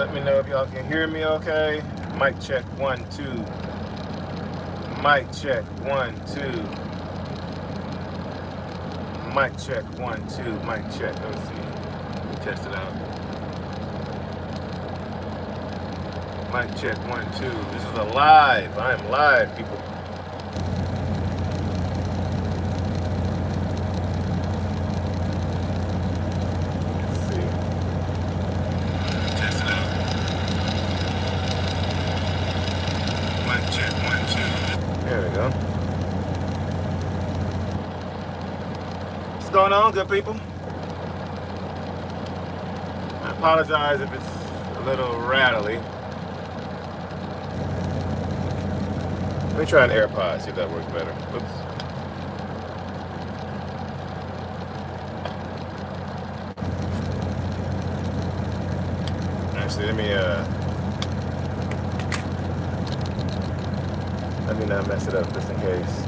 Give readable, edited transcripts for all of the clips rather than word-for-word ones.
Let me know if y'all can hear me okay. Mic check 1 2. Mic check 1 2. Mic check 1 2. Mic check. Let me see. Let me test it out. Mic check 1 2. This is a live. I am live, people. What's going on, good people? I apologize if it's a little rattly. Let me try an AirPod, see if that works better. Oops. Actually, let me not mess it up just in case.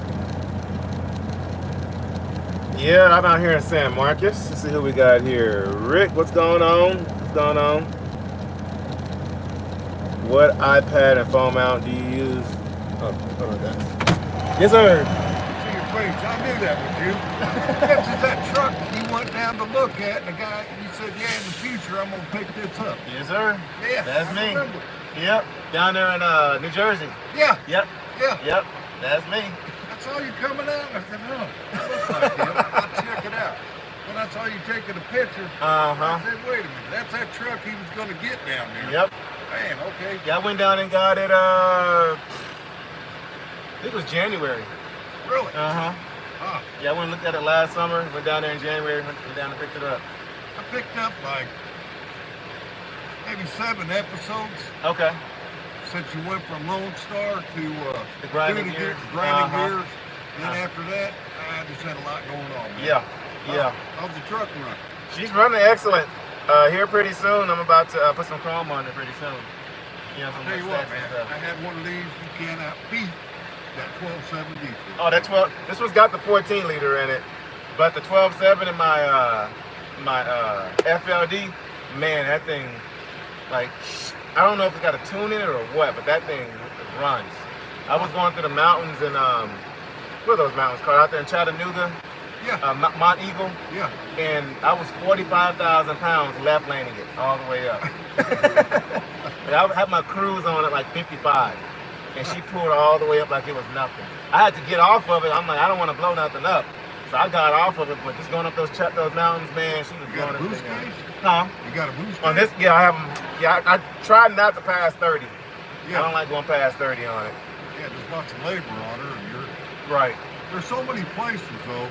Yeah, I'm out here in San Marcos. Let's see who we got here. Rick, what's going on? What's going on? What iPad and phone mount do you use? Oh, hold on, guys. Yes, sir. See your face. I knew that was you. This is that truck you went down to look at, and the guy, you said, yeah, in the future, I'm going to pick this up. Yes, sir. Yeah, that's I me. Remember. Yep, down there in New Jersey. Yeah. Yep. Yeah. Yep, that's me. I saw you coming out, and I said, no, that looks like him. I'll check it out. When I saw you taking a picture, I said, wait a minute, that's that truck he was going to get down there. Yep. Man, okay. Yeah, I went down and got it, I think it was January. Really? Huh. Yeah, I went and looked at it last summer, went down there in January, went down and picked it up. I picked up like maybe 7 episodes. Okay. Since you went from Lone Star to the grinding gears. Then after that, I just had a lot going on, man. Yeah, yeah. How's the truck run? She's running excellent. Here pretty soon. I'm about to put some chrome on it pretty soon. I'll tell you what, man. I had one of these. You cannot beat that 1270. Oh, that 12. This one's got the 14 liter in it, but the 12.7 in my FLD, man, that thing, like, I don't know if it's got a tune in it or what, but that thing runs. I was going through the mountains in, what are those mountains called? Out there in Chattanooga? Yeah. Mount Eagle? Yeah. And I was 45,000 pounds left laning it all the way up. And I had my cruise on at like 55. And she pulled all the way up like it was nothing. I had to get off of it. I'm like, I don't want to blow nothing up. So I got off of it, but just going up those mountains, man, she was blowing everything up. Huh? You got a boost on this? Yeah, I have them. Yeah, I try not to pass 30. Yeah. I don't like going past 30 on it. Yeah, there's lots of labor on her, and you're right. There's so many places though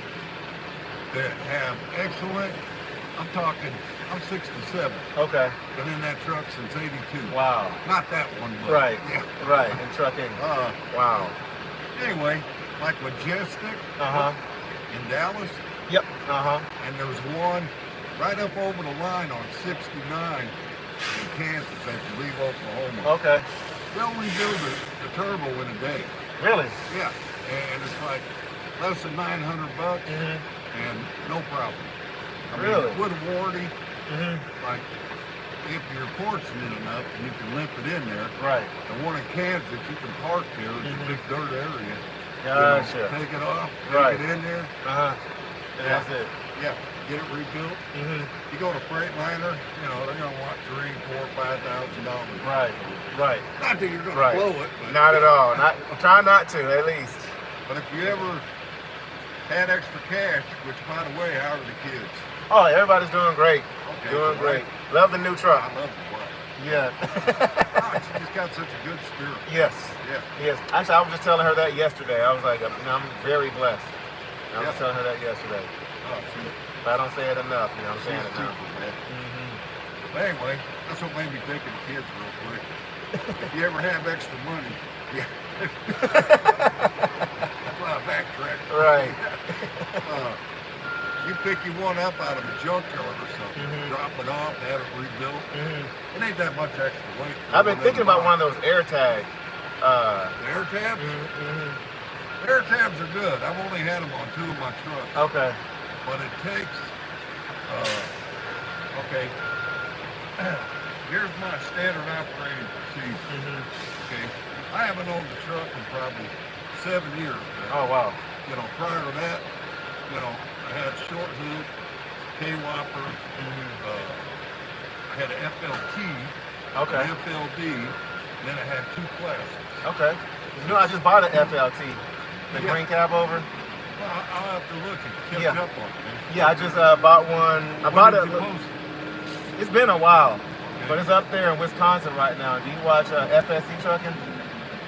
that have excellent. I'm 67. Okay. Been in that truck since '82. Wow. Not that one, but right. Yeah. Right. In trucking. Wow. Anyway, like Majestic. In Dallas. Yep. And there's one right up over the line on 69 in Kansas as you leave Oklahoma. Okay. They'll rebuild the turbo in a day. Really? Yeah. And it's like less than $900 and no problem. I really? Mean, with a warranty, like if you're fortunate enough and you can limp it in there. Right. The one in Kansas you can park there, it's a big dirt area. Gotcha. You know, take it off, right. Take it in there. And that's it. Yeah. Get it rebuilt. You go to Freightliner, you know, they're gonna want $3,000, $4,000, $5,000. Right. Right. Not that you're gonna blow it. But not at all. Try not to, at least. But if you ever had extra cash, which by the way, how are the kids? Oh, everybody's doing great. Okay, doing great. Love the new truck. I love the wife. Yeah. She just got such a good spirit. Yes. Yeah. Yes. Actually, I was just telling her that yesterday. I was like, I'm very blessed. I was telling her that yesterday. Oh, but I don't say it enough. You know what I'm saying? She's super, man. But anyway, that's what made me think of the kids real quick. If you ever have extra money, that's why I backtracked. Right. You pick your one up out of a junkyard or something, drop it off, have it rebuilt. It ain't that much extra weight. I've been thinking about one of those air tags. The air tabs? Air tabs are good. I've only had them on 2 of my trucks. Okay. But it takes, okay, here's my standard operating procedure. Okay, I haven't owned the truck in probably 7 years now. Oh wow. You know, prior to that, you know, I had short hood, K-Whopper, I had an FLT, Okay. an FLD, then I had 2 classics. Okay. You know, I just bought an FLT, the green cab over. Well, I'll have to look and catch up on it. Yeah, I just bought one. I bought it. It's been a while, but it's up there in Wisconsin right now. Do you watch FSC trucking?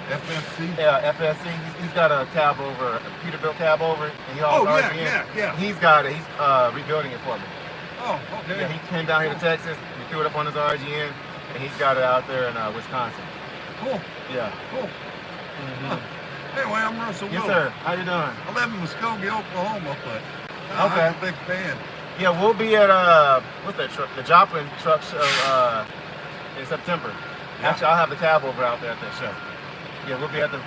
FSC? Yeah, FSC. He's got a cab over, a Peterbilt cab over, and he also yeah. He's got it. He's rebuilding it for me. Oh, okay. Yeah, he came down here to Texas. We threw it up on his RGN, and he's got it out there in Wisconsin. Cool. Yeah. Cool. Anyway, I'm Russell. Yes, sir. How you doing? I live in Muskogee, Oklahoma, but I'm a big fan. Yeah, we'll be at what's that truck? The Joplin truck show in September. Yeah. Actually, I'll have the cab over out there at that show. Yeah, we'll be at the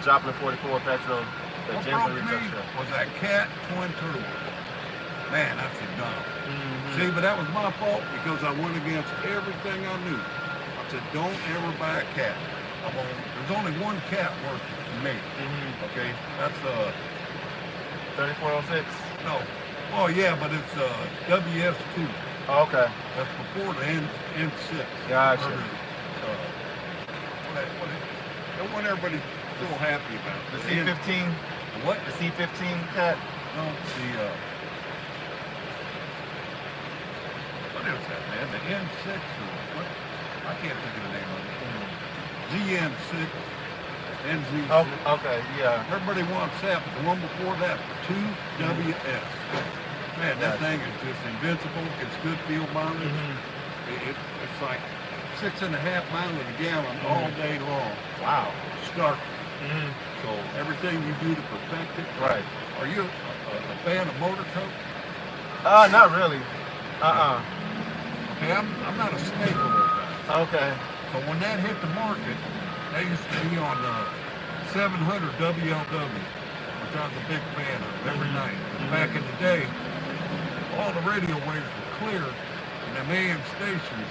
Joplin 44 Petrol, the What Jensen broke Truck me show. was that Cat twin turbo. Man, that's a dumb. See, but that was my fault because I went against everything I knew. I said, don't ever buy a Cat. There's only one Cat working to me. Okay, that's 3406. no. Oh yeah, but it's WS2. Oh, okay. That's before the N6. Gotcha. I want everybody so happy about The it. C15. What? The C15 Cat. No, what is that, man? The N6 or what? I can't think of the name of it. ZN6, NZ6. Oh, okay, yeah. Everybody wants that, but the one before that, 2WS. Man, that thing is just invincible. It's good fuel mileage. It's like 6.5 miles a gallon all day long. Wow. Start. So everything you do to perfect it. Right. Are you a fan of motor coat? Not really. Okay, I'm not a snake oil guy. Okay. So when that hit the market, they used to be on 700 WLW, which I was a big fan of every night. Back in the day, all the radio waves were clear, and the AM stations,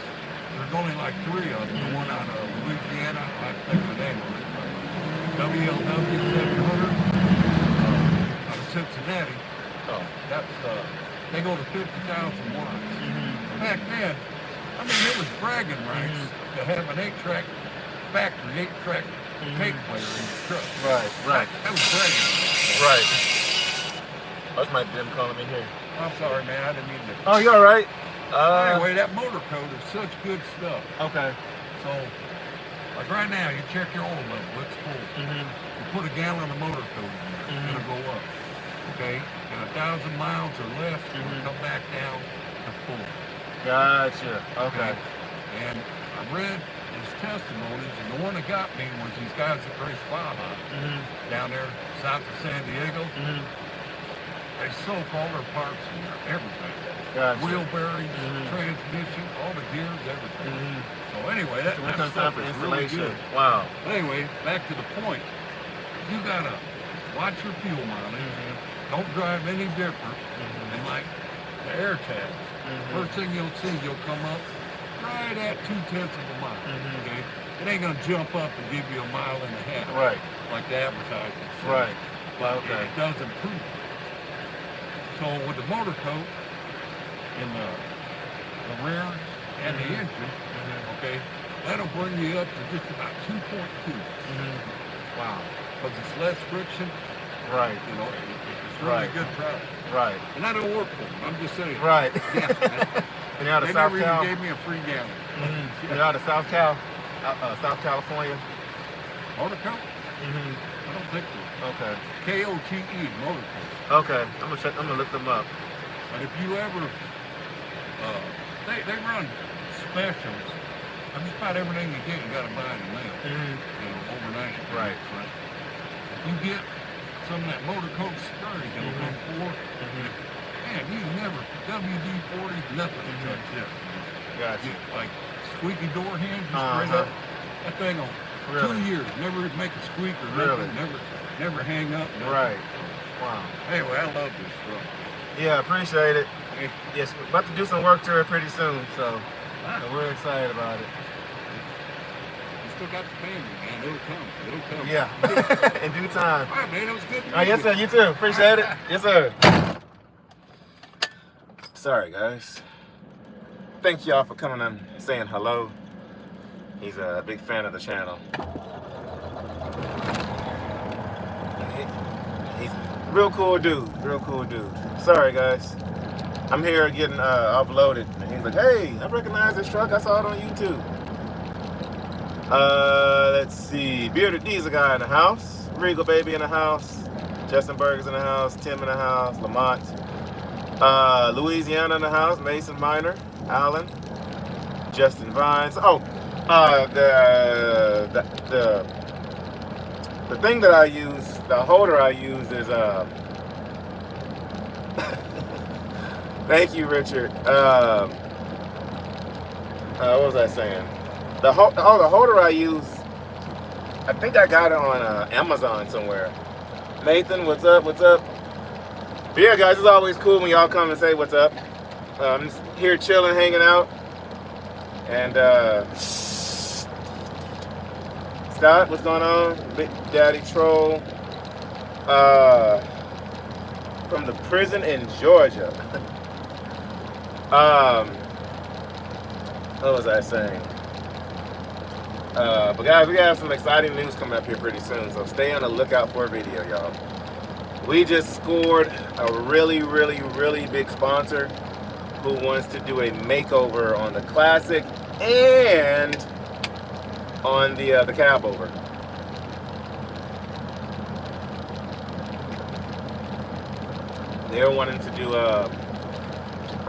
there's only like 3 of them. The one out of Louisiana, I think the name of it. WLW 700 out of Cincinnati. Oh, that's they go to 50,000 watts. Back then, I mean, it was bragging rights to have an 8-track factory, 8-track tape player in your truck. Right. That was bragging rights. Right. That's my them calling me here. I'm sorry, man. I didn't mean to. Oh, you all right? Anyway, that motor coat is such good stuff. Okay. So, like right now, you check your oil level. It's full. You put a gallon of motor coat in there. It'll go up. Okay? And 1,000 miles or less, it'll come back down to full. Gotcha. Okay. And I read his testimonies, and the one that got me was these guys that race Baja down there south of San Diego. They soak all their parts in there, everything. Gotcha. Wheel bearings, transmission, all the gears, everything. So anyway, that comes time for installation. Really good. Wow. But anyway, back to the point. You gotta watch your fuel mileage. Don't drive any different than like the air tags. First thing you'll see, you'll come up right at 0.2 of a mile. Okay, it ain't gonna jump up and give you 1.5 miles. Right. Like the advertisement says. Right. But Okay. it does improve. So with the motor coat in the rear and the engine, okay, that'll bring you up to just about 2.2. Wow. Because it's less friction. Right. You know, it's really good product. Right. And I don't work for them. I'm just saying. Right. Yeah. And you're out of They South never Cal. even gave me a free gallon. You're out of South South California. Motor coat? I don't think so. Okay. KOTE, motor coat. Okay. I'm gonna look them up. But if you ever, they run specials. Just about everything you get, you got to buy in the mail. You know, overnight. Right. If you get some of that motor coat spray that'll come for, man, you never, WD-40, nothing to touch this. Gotcha. Like squeaky door hinge, you spray that thing on 2 years, never make a squeak or nothing, never hang up. Nothing. Right. Wow. Anyway, I love this stuff. Yeah, appreciate it. Hey, Yes, we're about to do some work to it pretty soon, so. So we're excited about it. You still got the family, man. It'll come. It'll come. Yeah, in due time. All right, man. It was good to All right, yes, sir. You too. Appreciate it. Yes, sir. Sorry, guys. Thank y'all for coming and saying hello. He's a big fan of the channel. He's a real cool dude. Real cool dude. Sorry, guys. I'm here getting offloaded. And he's like, hey, I recognize this truck. I saw it on YouTube. Let's see. Bearded D's a guy in the house. Regal Baby in the house. Justin Berger's in the house. Tim in the house. Lamont. Louisiana in the house. Mason Minor. Allen. Justin Vines. Oh, the thing that I use, the holder I use is thank you, Richard. What was I saying? The holder I use, I think I got it on Amazon somewhere. Nathan, what's up? What's up? But yeah, guys, it's always cool when y'all come and say what's up. I'm just here chilling, hanging out. And Scott, what's going on? Big Daddy Troll. From the prison in Georgia. What was I saying? But guys, we have some exciting news coming up here pretty soon, so stay on the lookout for a video, y'all. We just scored a really, really, really big sponsor who wants to do a makeover on the Classic and on the cab over. They're wanting to do a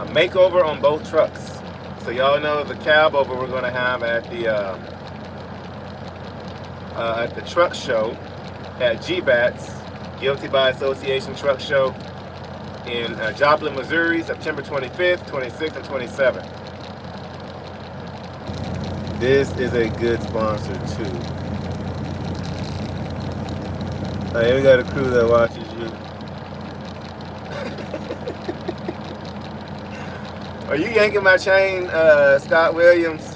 makeover on both trucks. So y'all know the cab over we're going to have at the truck show at GBAT's Guilty by Association Truck Show in Joplin, Missouri, September 25th, 26th, and 27th. This is a good sponsor too. Hey, we got a crew that watches you. Are you yanking my chain, Scott Williams?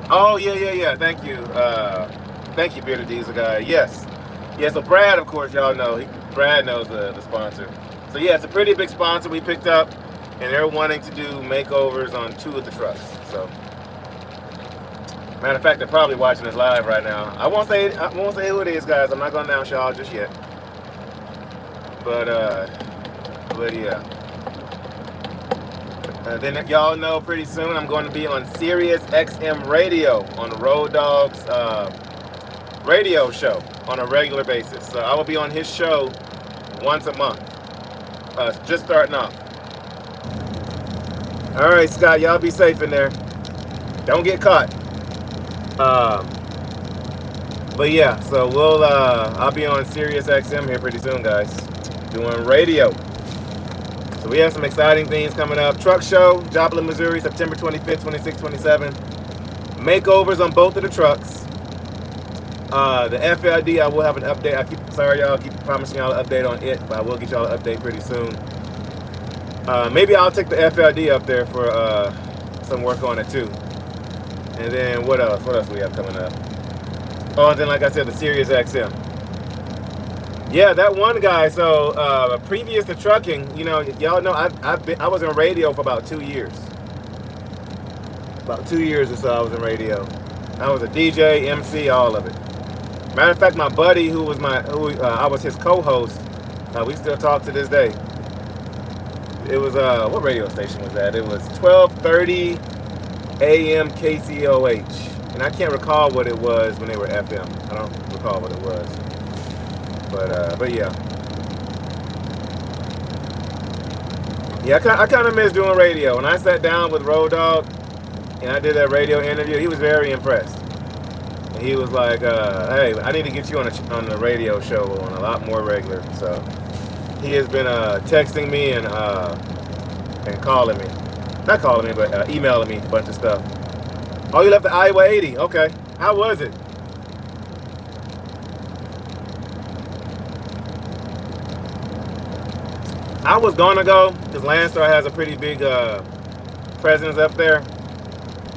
Oh, yeah. Thank you. Thank you, Bearded Diesel guy. Yes. Yeah, so Brad, of course, y'all know. Brad knows the sponsor. So, yeah, it's a pretty big sponsor we picked up, and they're wanting to do makeovers on 2 of the trucks. So, matter of fact, they're probably watching this live right now. I won't say who it is, guys. I'm not going to announce y'all just yet. But yeah. Then y'all know pretty soon I'm going to be on Sirius XM Radio on the Road Dogs radio show on a regular basis. So I will be on his show once a month. Just starting off. All right, Scott, y'all be safe in there. Don't get caught. But yeah, so I'll be on Sirius XM here pretty soon, guys, doing radio. So we have some exciting things coming up. Truck show, Joplin, Missouri, September 25th, 26th, 27th. Makeovers on both of the trucks. The FLD, I will have an update. Sorry, y'all, I keep promising y'all an update on it, but I will get y'all an update pretty soon. Maybe I'll take the FLD up there for some work on it too. And then what else? What else do we have coming up? Oh, and then like I said, the Sirius XM. Yeah, that one guy. So previous to trucking, you know, y'all know I was in radio for about 2 years. About 2 years or so I was in radio. I was a DJ, MC, all of it. Matter of fact, my buddy who I was his co-host, we still talk to this day. It was what radio station was that? It was 1230 AM KCOH. And I can't recall what it was when they were FM. I don't recall what it was. But yeah. Yeah, I kind of miss doing radio. When I sat down with Road Dogg and I did that radio interview, he was very impressed. And he was like, hey, I need to get you on the radio show on a lot more regular. So he has been texting me and calling me. Not calling me, but emailing me a bunch of stuff. Oh, you left the Iowa 80. Okay. How was it? I was gonna go because Landstar has a pretty big presence up there,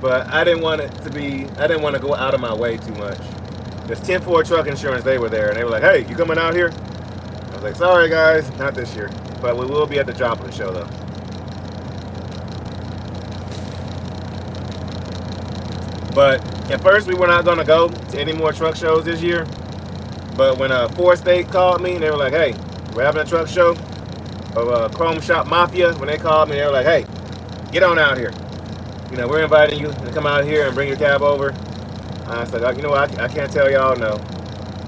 but I didn't want to go out of my way too much. There's 10-4 truck insurance. They were there and they were like, "Hey, you coming out here?" I was like, "Sorry guys, not this year, but we will be at the Joplin show though." But at first we were not gonna go to any more truck shows this year. But when Four State called me and they were like, "Hey, we're having a truck show," of Chrome Shop Mafia, when they called me, they were like, "Hey, get on out here. You know, we're inviting you to come out here and bring your cab over." I said, "You know what? I can't tell y'all no."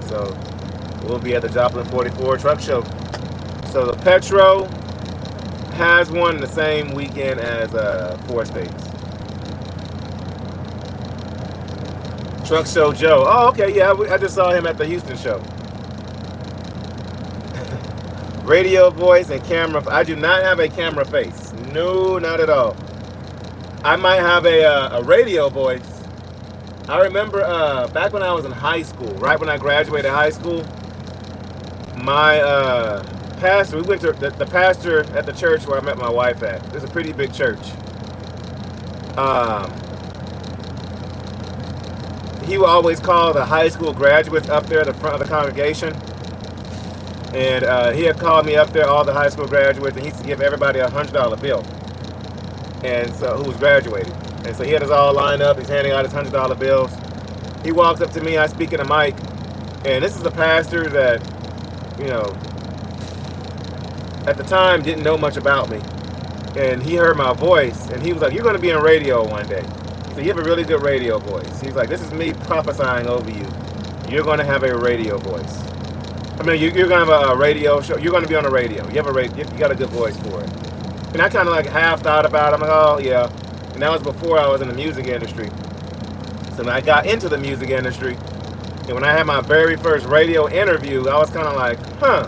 So we'll be at the Joplin 44 truck show. So the Petro has one the same weekend as Four States. Truck Show Joe. Oh, okay, yeah, I just saw him at the Houston show. Radio voice and camera. I do not have a camera face. No, not at all. I might have a radio voice. I remember back when I was in high school, right when I graduated high school, my pastor, we went to the pastor at the church where I met my wife at. It was a pretty big church. He would always call the high school graduates up there at the front of the congregation. And he had called me up there, all the high school graduates, and he used to give everybody a $100 bill. And so, who was graduating. And so he had us all lined up, he's handing out his $100 bills. He walks up to me, I speak in a mic, and this is a pastor that, you know, at the time didn't know much about me. And he heard my voice, and he was like, "You're gonna be on radio one day." He said, "You have a really good radio voice." He's like, "This is me prophesying over you. You're gonna have a radio voice. I mean, you're gonna have a radio show. You're gonna be on the radio. You got a good voice for it." And I kind of like half thought about it. I'm like, "Oh yeah." And that was before I was in the music industry. So when I got into the music industry, and when I had my very first radio interview, I was kind of like, "Huh."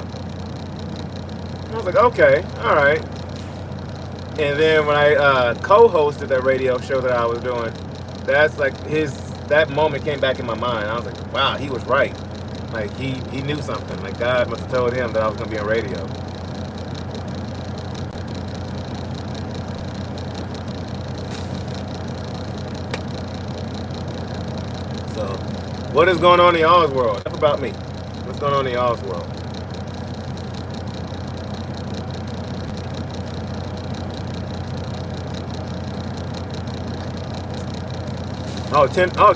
I was like, "Okay, all right." And then when I co-hosted that radio show that I was doing, that's like that moment came back in my mind. I was like, "Wow, he was right." Like he knew something. Like God must have told him that I was gonna be on radio. So, what is going on in y'all's world? Enough about me. What's going on in y'all's world?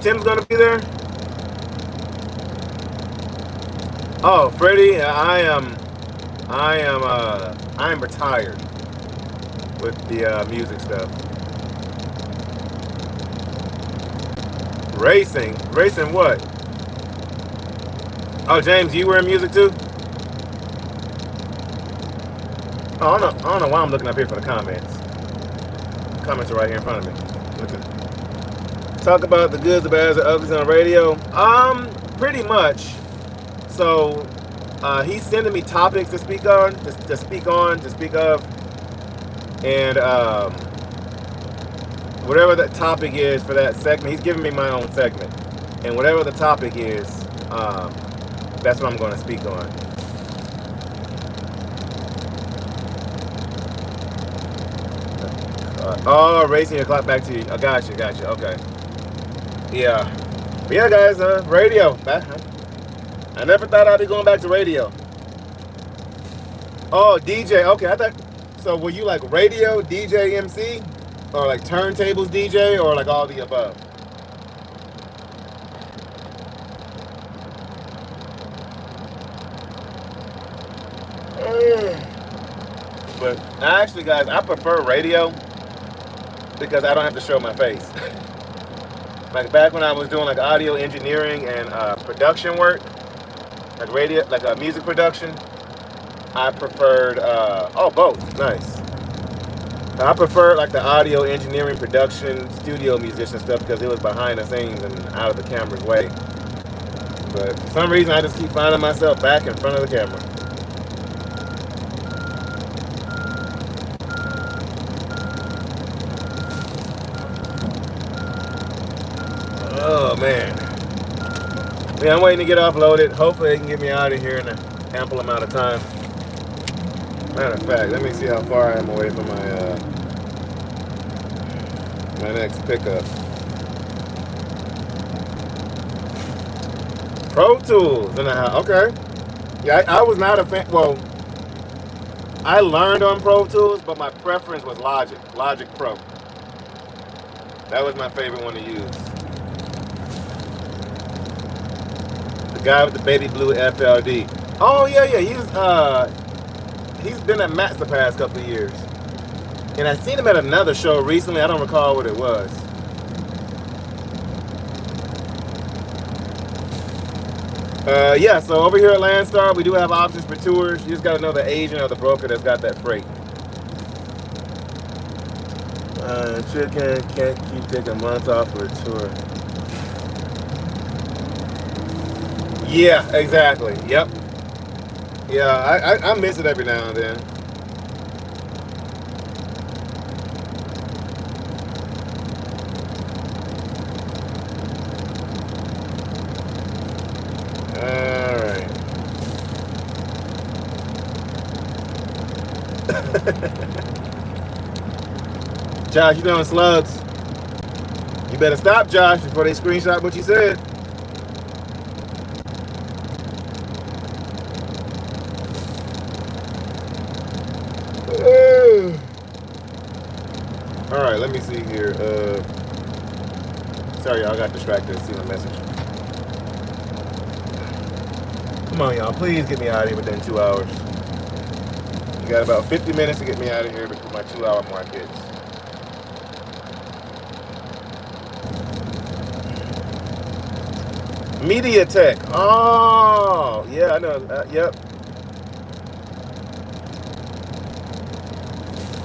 Tim's gonna be there. Oh, Freddie, I am retired with the music stuff. Racing what? Oh, James, you were in music too? Oh, I don't know why I'm looking up here for the comments. The comments are right here in front of me. Look at. Talk about the goods, the bads, the uglies on the radio. Pretty much. So he's sending me topics to speak on, to speak of, and whatever that topic is for that segment, he's giving me my own segment, and whatever the topic is, that's what I'm going to speak on. Oh, racing your clock back to you. I got you. Okay. Yeah. But yeah, guys, radio. I never thought I'd be going back to radio. Oh, DJ. Okay, I thought. So were you like radio, DJ, MC? Or like turntables DJ? Or like all the above? But actually, guys, I prefer radio because I don't have to show my face. Like back when I was doing like audio engineering and production work, like radio, like music production, I preferred both. Nice. I preferred like the audio engineering, production, studio musician stuff because it was behind the scenes and out of the camera's way. But for some reason, I just keep finding myself back in front of the camera. Oh man. Yeah, I'm waiting to get offloaded. Hopefully they can get me out of here in an ample amount of time. Matter of fact, let me see how far I am away from my next pickup. Pro Tools in the house. Okay. Yeah, I was not a fan. Well, I learned on Pro Tools, but my preference was Logic Pro. That was my favorite one to use. The guy with the baby blue FLD. Oh yeah, he's been at Matt's the past couple of years. And I seen him at another show recently. I don't recall what it was. Yeah, so over here at Landstar, we do have options for tours. You just got to know the agent or the broker that's got that freight. Chicken can't keep taking months off for a tour. Yeah, exactly. Yep. Yeah, I miss it every now and then. Alright. Josh, you doing slugs? You better stop, Josh, before they screenshot what you said. Alright, let me see here. Sorry, y'all, I got distracted. See my message. Come on, y'all. Please get me out of here within 2 hours. You got about 50 minutes to get me out of here before my 2-hour mark hits. MediaTek. Oh, yeah, I know. Yep.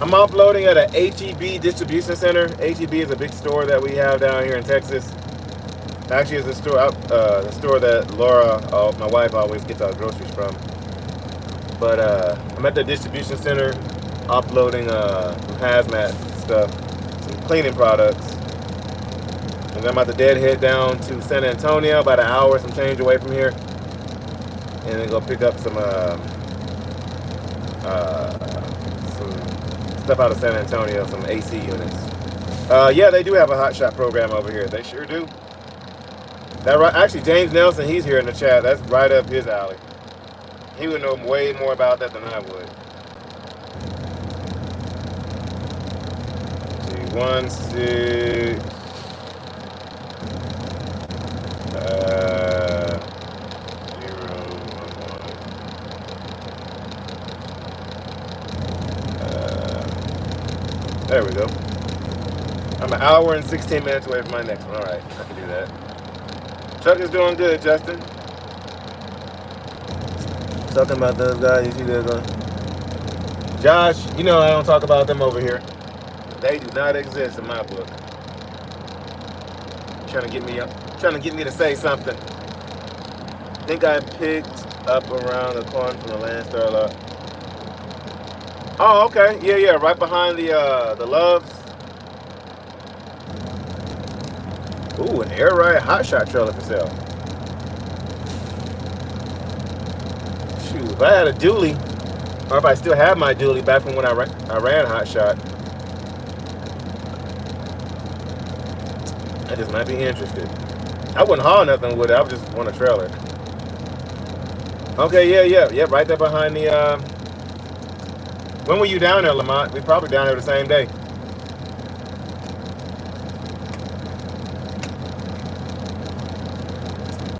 I'm offloading at a HEB distribution center. HEB is a big store that we have down here in Texas. Actually, it's a store the store that Laura, my wife, always gets our groceries from. But I'm at the distribution center, offloading some hazmat stuff, some cleaning products. And then I'm about to deadhead down to San Antonio, about an hour, some change away from here. And then go pick up some stuff out of San Antonio, some AC units. Yeah, they do have a hot shot program over here. They sure do. That right? Actually, James Nelson, he's here in the chat. That's right up his alley. He would know way more about that than I would. Let's see, 16. 0, 1. There we go. I'm an hour and 16 minutes away from my next one. All right, I can do that. Chuck is doing good, Justin. Talking about those guys, you see those guys? Josh, you know I don't talk about them over here. They do not exist in my book. Trying to get me to say something. I think I picked up around the corner from the Landstar lot. Oh, okay. Yeah, right behind the Loves. Ooh, an air ride hot shot trailer for sale. Shoot, if I had a dually, or if I still have my dually back from when I ran hot shot, I just might be interested. I wouldn't haul nothing with it. I would just want a trailer. Okay, yeah, right there behind the. When were you down there, Lamont? We probably down there the same day.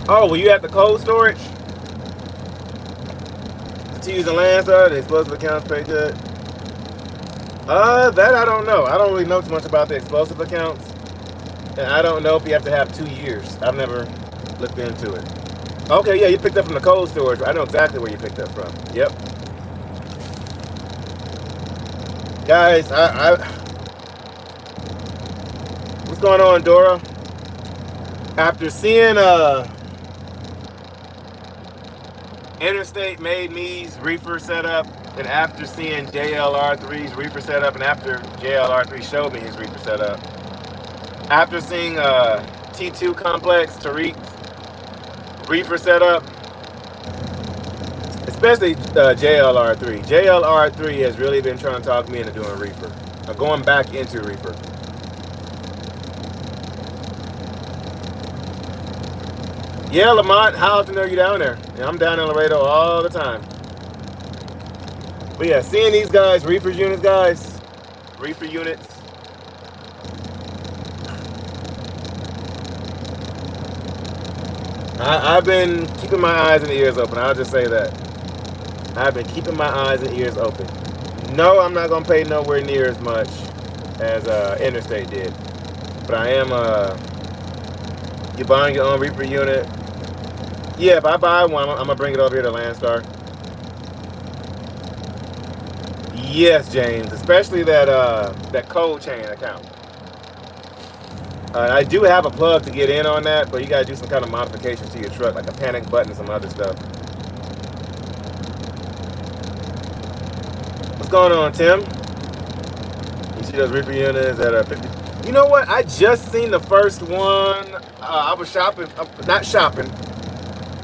Oh, were you at the cold storage? To use the Landstar, the explosive accounts pay good. That I don't know. I don't really know too much about the explosive accounts. And I don't know if you have to have 2 years. I've never looked into it. Okay, yeah, you picked up from the cold storage. I know exactly where you picked up from. Yep. Guys, what's going on, Dora? After seeing Interstate made me's Reefer setup, and after seeing JLR3's Reefer setup, and after JLR3 showed me his Reefer setup, after seeing T2 Complex Tariq's Reefer setup, especially JLR3. JLR3 has really been trying to talk me into doing Reefer, or going back into Reefer. Yeah, Lamont, how often are you down there? Yeah, I'm down in Laredo all the time. But yeah, seeing these guys, Reefer units, guys, Reefer units. I've been keeping my eyes and ears open. I'll just say that. I've been keeping my eyes and ears open. No, I'm not gonna pay nowhere near as much as Interstate did, but I am. You buying your own Reefer unit? Yeah, if I buy one, I'm gonna bring it over here to Landstar. Yes, James, especially that cold chain account. I do have a plug to get in on that, but you gotta do some kind of modification to your truck, like a panic button and some other stuff. What's going on, Tim? You see those Reefer units at 50? You know what? I just seen the first one. I was shopping, not shopping.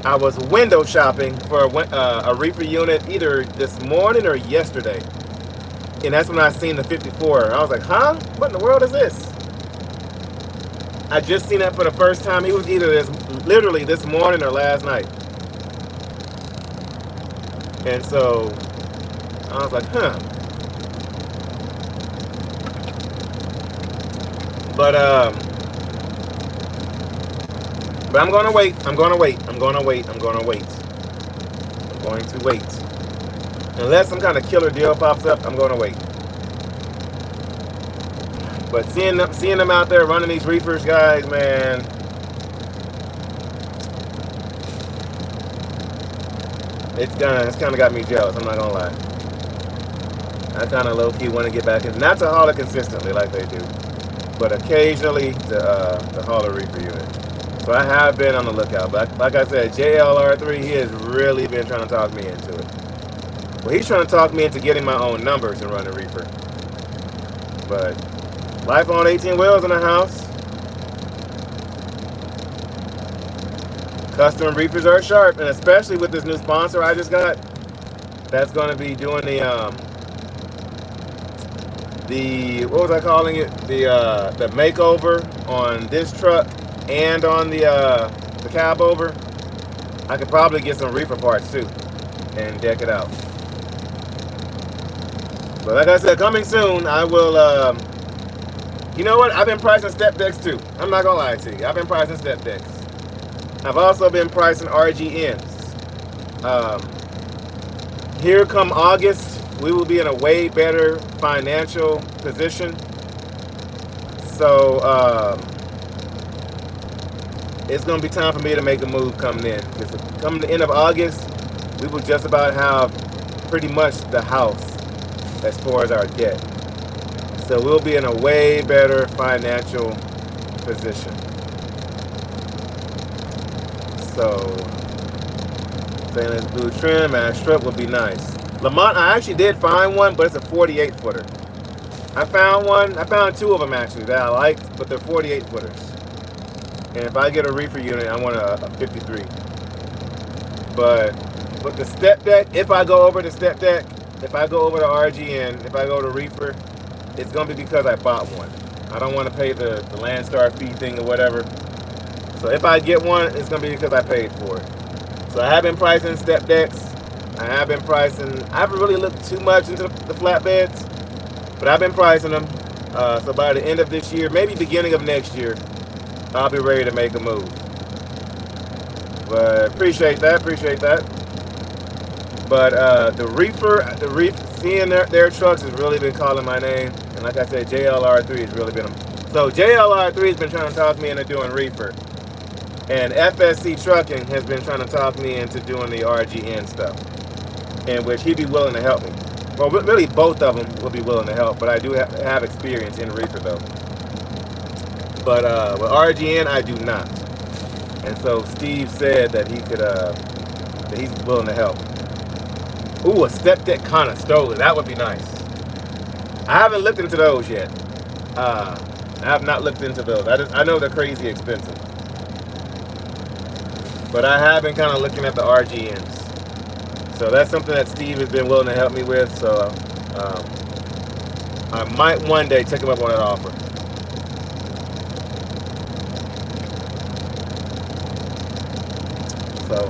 I was window shopping for a Reefer unit either this morning or yesterday. And that's when I seen the 54. I was like, huh? What in the world is this? I just seen that for the first time. It was either literally this morning or last night. And so I was like, huh. But I'm gonna wait. I'm going to wait. Unless some kind of killer deal pops up, I'm gonna wait. But seeing them out there running these reefers, guys, man, it's kind of got me jealous. I'm not gonna lie. I kind of low key want to get back in, not to haul it consistently like they do, but occasionally to haul a reefer unit. So I have been on the lookout. But like I said, JLR3, he has really been trying to talk me into it. Well, he's trying to talk me into getting my own numbers and run a reefer. But life on 18 wheels in the house. Custom reefers are sharp, and especially with this new sponsor I just got, that's going to be doing the what was I calling it? The makeover on this truck and on the cab over. I could probably get some reefer parts too and deck it out. But like I said, coming soon, I will. You know what? I've been pricing step decks too. I'm not gonna lie to you. I've been pricing step decks. I've also been pricing RGNs. Here come August, we will be in a way better financial position. So it's gonna be time for me to make a move coming in. Because coming the end of August, we will just about have pretty much the house as far as our debt. So we'll be in a way better financial position. So stainless blue trim and strip would be nice. Lamont, I actually did find one, but it's a 48 footer. I found two of them actually that I liked, but they're 48 footers. And if I get a reefer unit, I want a 53. But with the step deck, if I go over the step deck, if I go over to RGN, if I go to reefer, it's gonna be because I bought one. I don't want to pay the Landstar fee thing or whatever. So if I get one, it's gonna be because I paid for it. So I have been pricing step decks. I haven't really looked too much into the flatbeds, but I've been pricing them. So by the end of this year, maybe beginning of next year, I'll be ready to make a move. But appreciate that. But the reefer, seeing their trucks has really been calling my name. And like I said, JLR3 has really been. So JLR3 has been trying to talk me into doing reefer. And FSC Trucking has been trying to talk me into doing the RGN stuff. In which he'd be willing to help me. Well, really both of them will be willing to help. But I do have experience in reefer though. But with RGN, I do not. And so Steve said that he could, that he's willing to help. Ooh, a step deck Conestoga, that would be nice. I haven't looked into those yet. I have not looked into those. I know they're crazy expensive. But I have been kind of looking at the RGNs. So that's something that Steve has been willing to help me with. So I might one day take him up on that offer. So,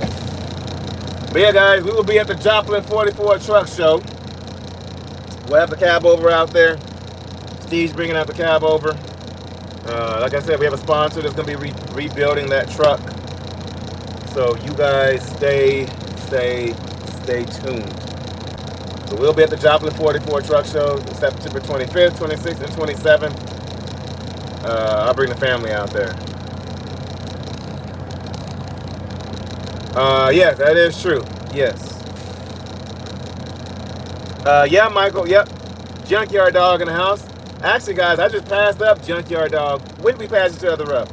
but yeah, guys, we will be at the Joplin 44 Truck Show. We'll have the cab over out there. Steve's bringing out the cab over. Like I said, we have a sponsor that's going to be rebuilding that truck. So you guys stay tuned. So we'll be at the Joplin 44 Truck Show September 25th, 26th, and 27th. I'll bring the family out there. Yes, that is true. Yes. Yeah, Michael. Yep. Junkyard Dog in the house. Actually, guys, I just passed up Junkyard Dog. When did we pass each other up?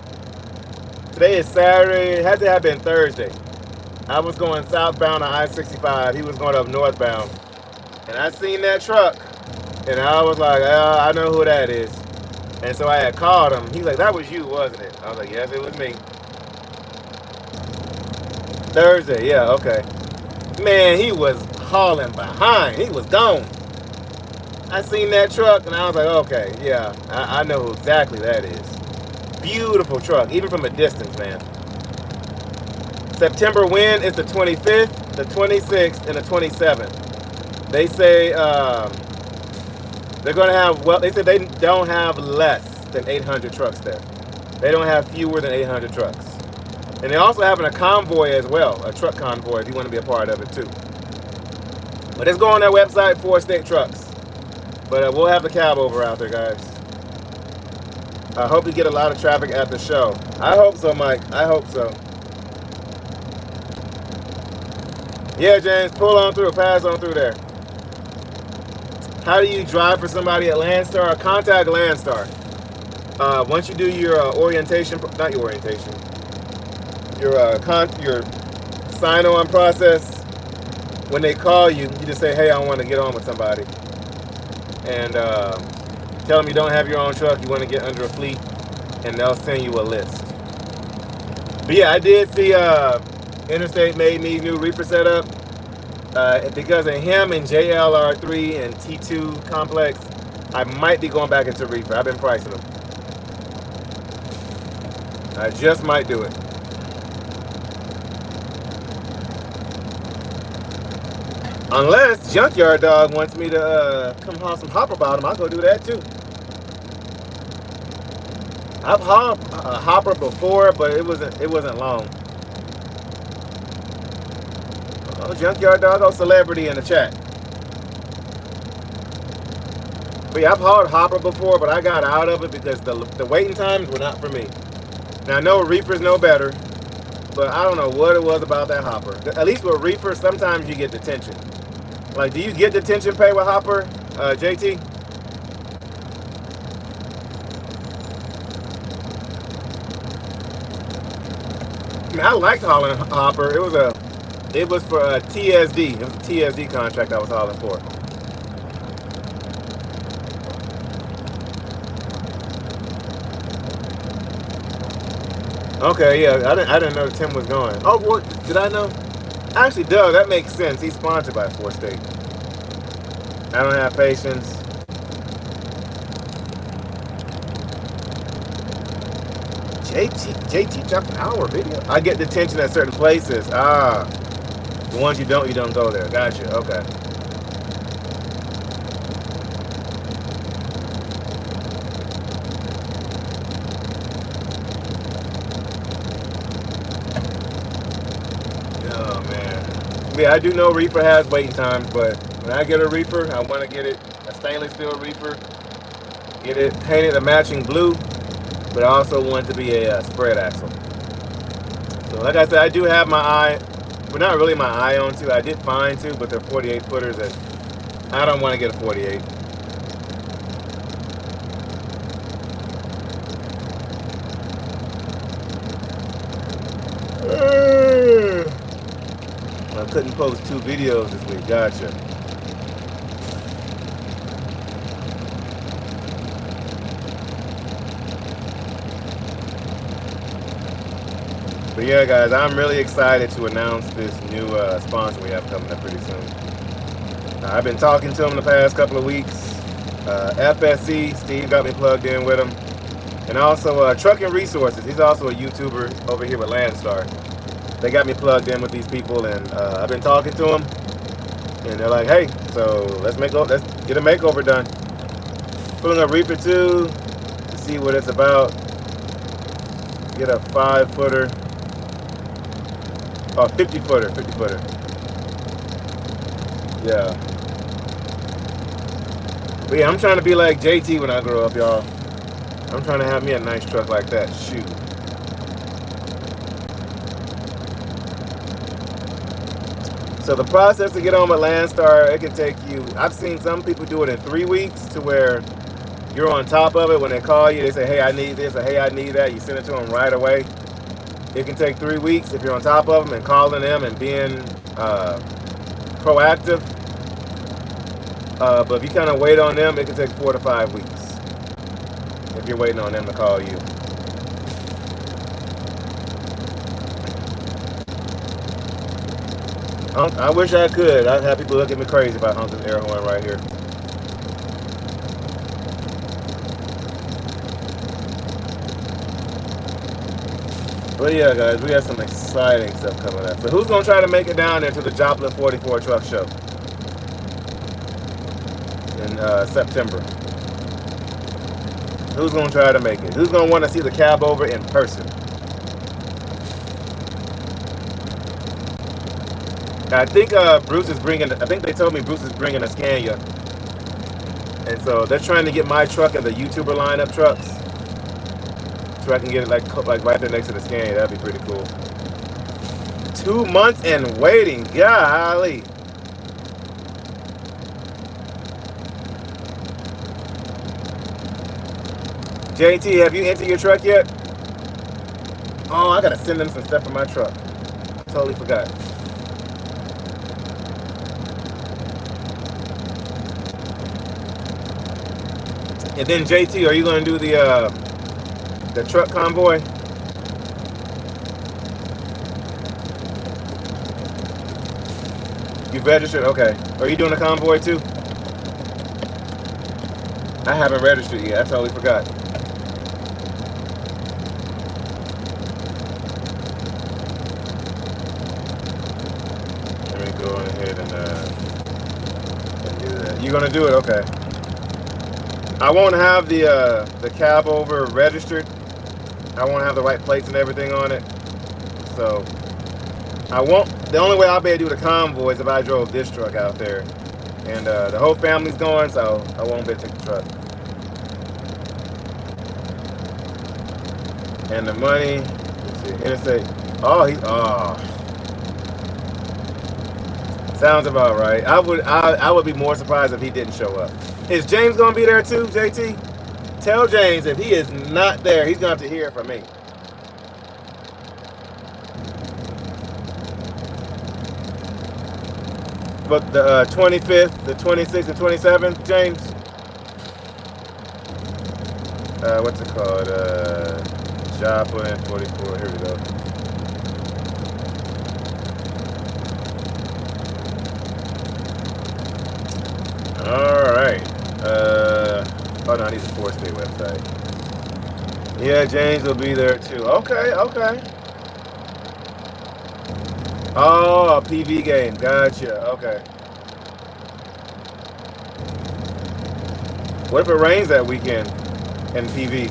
Today is Saturday. It had to have been Thursday. I was going southbound on I-65. He was going up northbound. And I seen that truck. And I was like, I know who that is. And so I had called him. He's like, that was you, wasn't it? I was like, yes, it was me. Thursday, yeah, okay. Man, he was hauling behind. He was gone. I seen that truck and I was like, okay, yeah, I know who exactly that is. Beautiful truck, even from a distance, man. September when is the 25th, the 26th, and the 27th. They say they're going to have, well, they said they don't have less than 800 trucks there. They don't have fewer than 800 trucks. And they're also having a convoy as well, a truck convoy, if you want to be a part of it too. But just go on their website, 4 State Trucks. But we'll have the cab over out there, guys. I hope we get a lot of traffic at the show. I hope so, Mike. I hope so. Yeah, James, pull on through, pass on through there. How do you drive for somebody at Landstar? Contact Landstar. Once you do your orientation, not your orientation, your sign-on process, when they call you, you just say, hey, I want to get on with somebody. And tell them you don't have your own truck, you want to get under a fleet, and they'll send you a list. But yeah, I did see Interstate made me new reefer setup. Because of him and JLR3 and T2 complex, I might be going back into reefer. I've been pricing them. I just might do it. Unless Junkyard Dog wants me to come haul some hopper bottom, I'll go do that too. I've hauled a hopper before, but it wasn't long. Oh, Junkyard Dog, oh, celebrity in the chat. But yeah, I've hauled hopper before, but I got out of it because the waiting times were not for me. Now I know reefers know better, but I don't know what it was about that hopper. At least with reefer, sometimes you get detention. Like, do you get detention pay with hopper, JT? I mean, I liked hauling hopper. It was for TSD. It was a TSD contract I was hauling for. Okay, yeah, I didn't know Tim was going. Oh, what did I know? Actually, duh, that makes sense. He's sponsored by 4 State. I don't have patience. JT dropped an hour video. I get detention at certain places. Ah, the ones you don't go there. Gotcha. Okay. Oh man. Yeah, I do know reefer has waiting times, but when I get a reefer, I want to get it a stainless steel reefer. Get it painted a matching blue. But I also want it to be a spread axle. So like I said, I do have my eye, but not really my eye on two. I did find two, but they're 48 footers and I don't want to get a 48. I couldn't post 2 videos this week, gotcha. But yeah, guys, I'm really excited to announce this new sponsor we have coming up pretty soon. I've been talking to him the past couple of weeks. FSC, Steve got me plugged in with him. And also Trucking Resources. He's also a YouTuber over here with Landstar. They got me plugged in with these people, and I've been talking to them. And they're like, hey, so let's get a makeover done. Pulling up Reefer 2 to see what it's about. Get a 5-footer. Oh, 50-footer, 50-footer. Yeah. But yeah, I'm trying to be like JT when I grow up, y'all. I'm trying to have me a nice truck like that. Shoot. So the process to get on with Landstar, it can take you, I've seen some people do it in 3 weeks to where you're on top of it. When they call you, they say, hey, I need this, or hey, I need that. You send it to them right away. It can take 3 weeks if you're on top of them and calling them and being proactive. But if you kind of wait on them, it can take 4 to 5 weeks if you're waiting on them to call you. I wish I could. I'd have people look at me crazy if I hung this air horn right here. But yeah, guys, we have some exciting stuff coming up. So who's going to try to make it down there to the Joplin 44 Truck Show in September? Who's going to try to make it? Who's going to want to see the cab over in person? I think Bruce is bringing, I think they told me Bruce is bringing a Scania. And so they're trying to get my truck in the YouTuber lineup trucks. So I can get it like right there next to the Scania. That'd be pretty cool. 2 months and waiting. Golly. JT, have you entered your truck yet? Oh, I gotta send them some stuff for my truck. Totally forgot. And then JT, are you gonna do the truck convoy? You've registered? Okay. Are you doing a convoy too? I haven't registered yet. I totally forgot. Let me go ahead and do that. You're gonna do it? Okay. I won't have the cab over registered. I won't have the right plates and everything on it. So I won't. The only way I'll be able to do the convoy is if I drove this truck out there, and the whole family's going, so I won't be able to take the truck. And the money. Let's see. Interstate. Oh, sounds about right. I would be more surprised if he didn't show up. Is James gonna be there too, JT? Tell James if he is not there, he's gonna have to hear it from me. But the 25th, the 26th, and 27th, James? What's it called? Joplin 44. Here we go. All right. Oh no, I need the 4-state website. Yeah, James will be there too. Okay. Oh, a PV game. Gotcha. Okay. What if it rains that weekend in PV?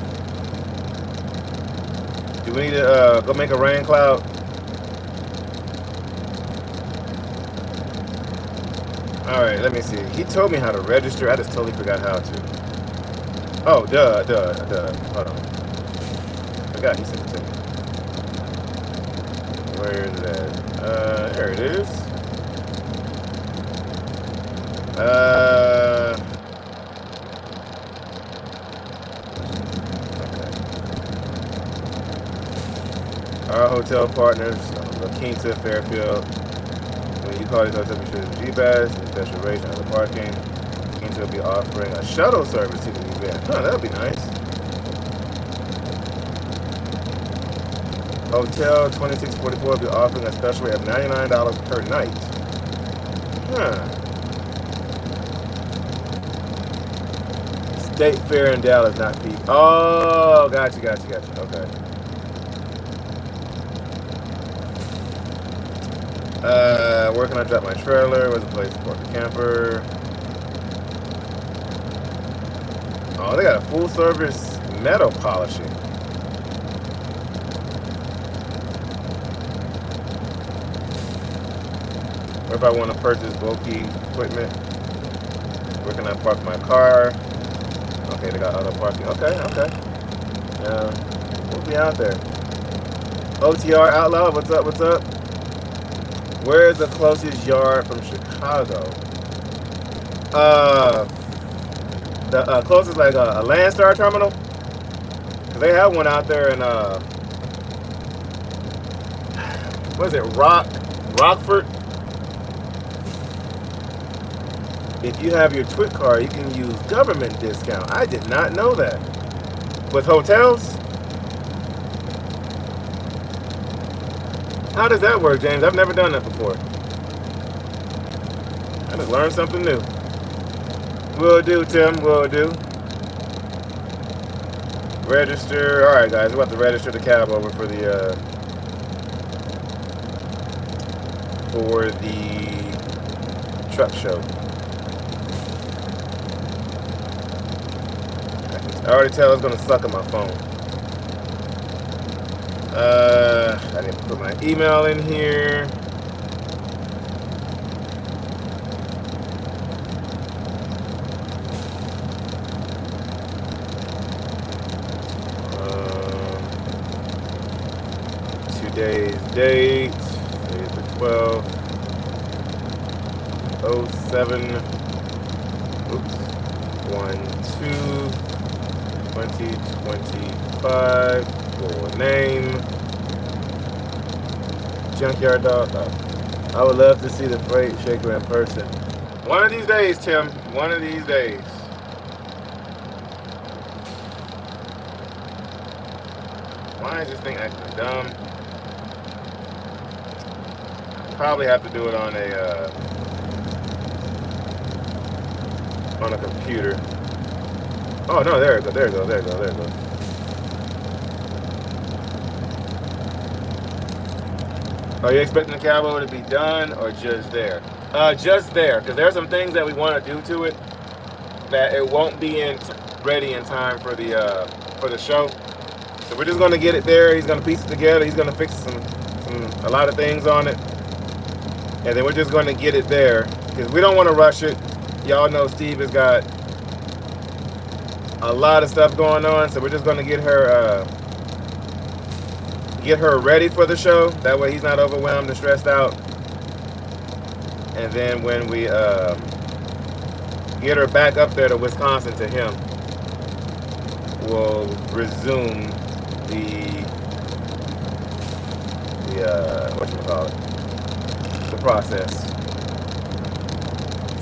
Do we need to go make a rain cloud? All right, let me see. He told me how to register. I just totally forgot how to. Oh, duh. Hold on. Forgot he sent it to me. Where is it at? There it is. Okay. Our hotel partners, La Quinta, Fairfield. When you call these hotels, be sure to G-Bass and special rates and other parking. Quinta will be offering a shuttle service to the event. Huh, that would be nice. Hotel 2644 will be offering a special rate of $99 per night. Huh. State Fair in Dallas, not peak. Oh, gotcha. Okay. Where can I drop my trailer? Where's the place to park the camper? Oh, they got a full service metal polishing. Or if I want to purchase bulky equipment, where can I park my car? Okay, they got auto parking. Okay. We'll be out there. OTR Outlaw, what's up? Where is the closest yard from Chicago? The closest, like a Landstar terminal. Cause they have one out there in what is it? Rockford. If you have your TWIC card, you can use government discount. I did not know that. With hotels? How does that work, James? I've never done that before. I just learned something new. Will do, Tim. Will do. Register. All right, guys. We're about to register the cab over for the truck show. I already tell it's gonna suck on my phone. I need to put my email in here. Today's date is the 12th. 07. Oops. 1/2/2025. Full name. Junkyard Dog. I would love to see the freight shaker in person. One of these days, Tim. One of these days. Why is this thing acting dumb? Probably have to do it on a computer. Oh no, there it goes. Are you expecting the cabo to be done or just there? Just there, because there's some things that we want to do to it that it won't be ready in time for the show. So we're just gonna get it there. He's gonna piece it together. He's gonna fix a lot of things on it, and then we're just gonna get it there because we don't want to rush it. Y'all know Steve has got a lot of stuff going on, so we're just gonna get her ready for the show. That way he's not overwhelmed and stressed out. And then when we get her back up there to Wisconsin to him, we'll resume the process.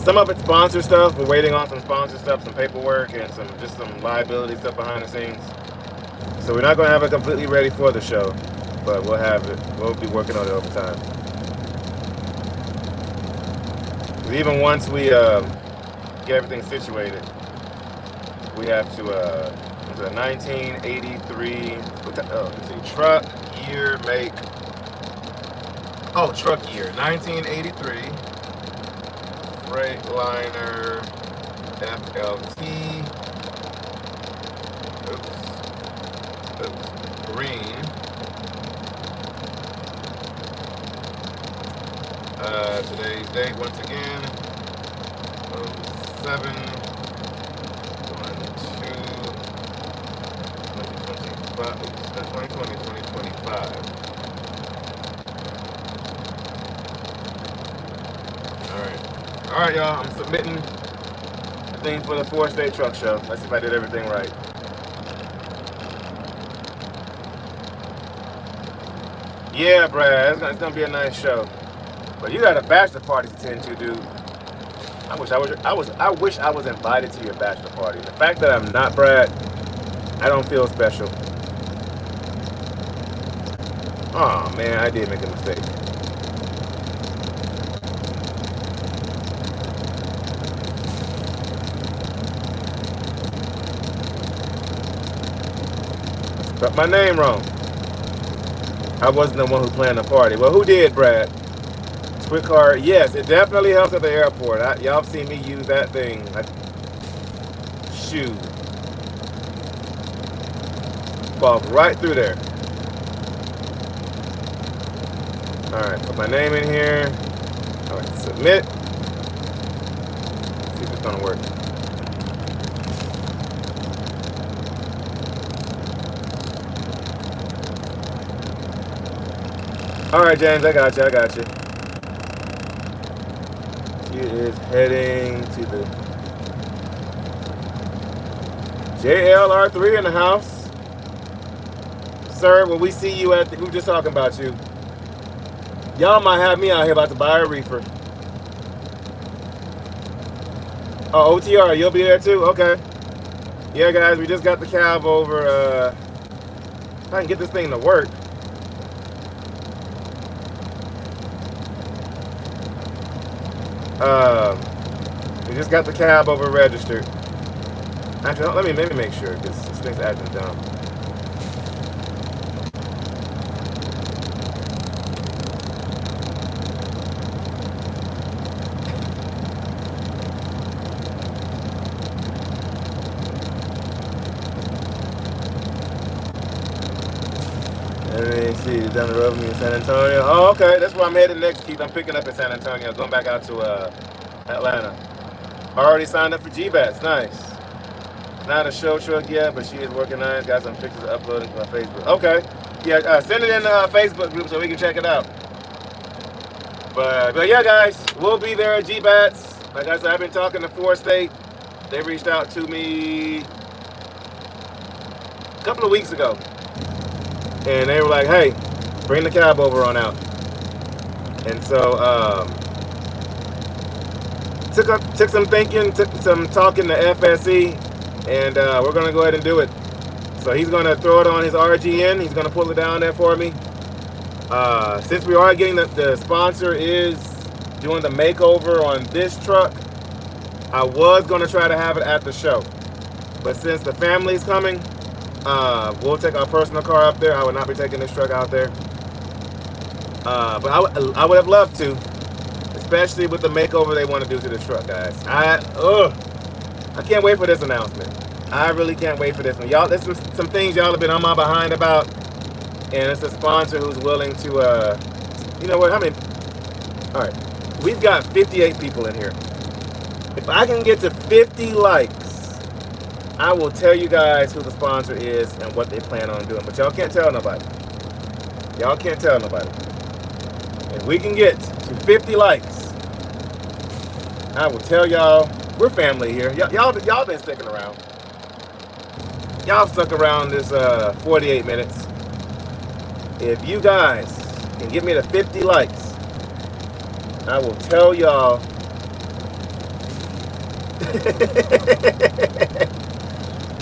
Some of it's sponsor stuff. We're waiting on some sponsor stuff, some paperwork, and some liability stuff behind the scenes. So we're not going to have it completely ready for the show, but we'll have it. We'll be working on it over time. Even once we get everything situated, we have to the 1983 let's see, truck year, make. Oh, truck year 1983 Freightliner FLT. Oops, green. Today's date once again. 7/1/2/2025. Oops, that's 2020. All right, y'all. I'm submitting the thing for the 4-state truck show. Let's see if I did everything right. Yeah, Brad, it's gonna be a nice show. But you got a bachelor party to attend to, dude. I wish I was invited to your bachelor party. The fact that I'm not, Brad, I don't feel special. Oh man, I did make a mistake. Spelled my name wrong. I wasn't the one who planned the party. Well, who did, Brad? Quick card. Yes, it definitely helps at the airport. Y'all have seen me use that thing. Shoot. Walk right through there. Alright, put my name in here. Alright, submit. See if it's gonna work. Alright, James, I got you. She is heading to the JLR3 in the house. Sir, when we see you at we were just talking about you. Y'all might have me out here about to buy a reefer. Oh, OTR, you'll be there too? Okay. Yeah, guys, we just got the cab over. If I can get this thing to work. We just got the cab over registered. Actually, let me make sure because this thing's acting dumb. Let me see, down the road from me in San Antonio. Oh, okay, that's where I'm headed next, Keith. I'm picking up in San Antonio, going back out to Atlanta. Already signed up for GBATs, nice. Not a show truck yet, but she is working on it. Got some pictures uploading to my Facebook. Okay, yeah, send it in the Facebook group so we can check it out. But yeah, guys, we'll be there at GBATs. Like I said, I've been talking to 4 State. They reached out to me a couple of weeks ago. And they were like, hey, bring the cab over on out. And so, took some thinking, took some talking to FSE, and we're going to go ahead and do it. So he's going to throw it on his RGN. He's going to pull it down there for me. Since we are getting the sponsor is doing the makeover on this truck, I was going to try to have it at the show. But since the family's coming, we'll take our personal car up there. I would not be taking this truck out there. But I would have loved to, especially with the makeover they want to do to this truck, guys. I can't wait for this announcement. I really can't wait for this one. Y'all, there's some things y'all have been on my behind about, and it's a sponsor who's willing to, you know what, how many? All right, we've got 58 people in here. If I can get to 50 likes, I will tell you guys who the sponsor is and what they plan on doing. But y'all can't tell nobody. Y'all can't tell nobody. If we can get to 50 likes, I will tell y'all. We're family here. Y'all been sticking around. Y'all stuck around this 48 minutes. If you guys can get me to 50 likes, I will tell y'all.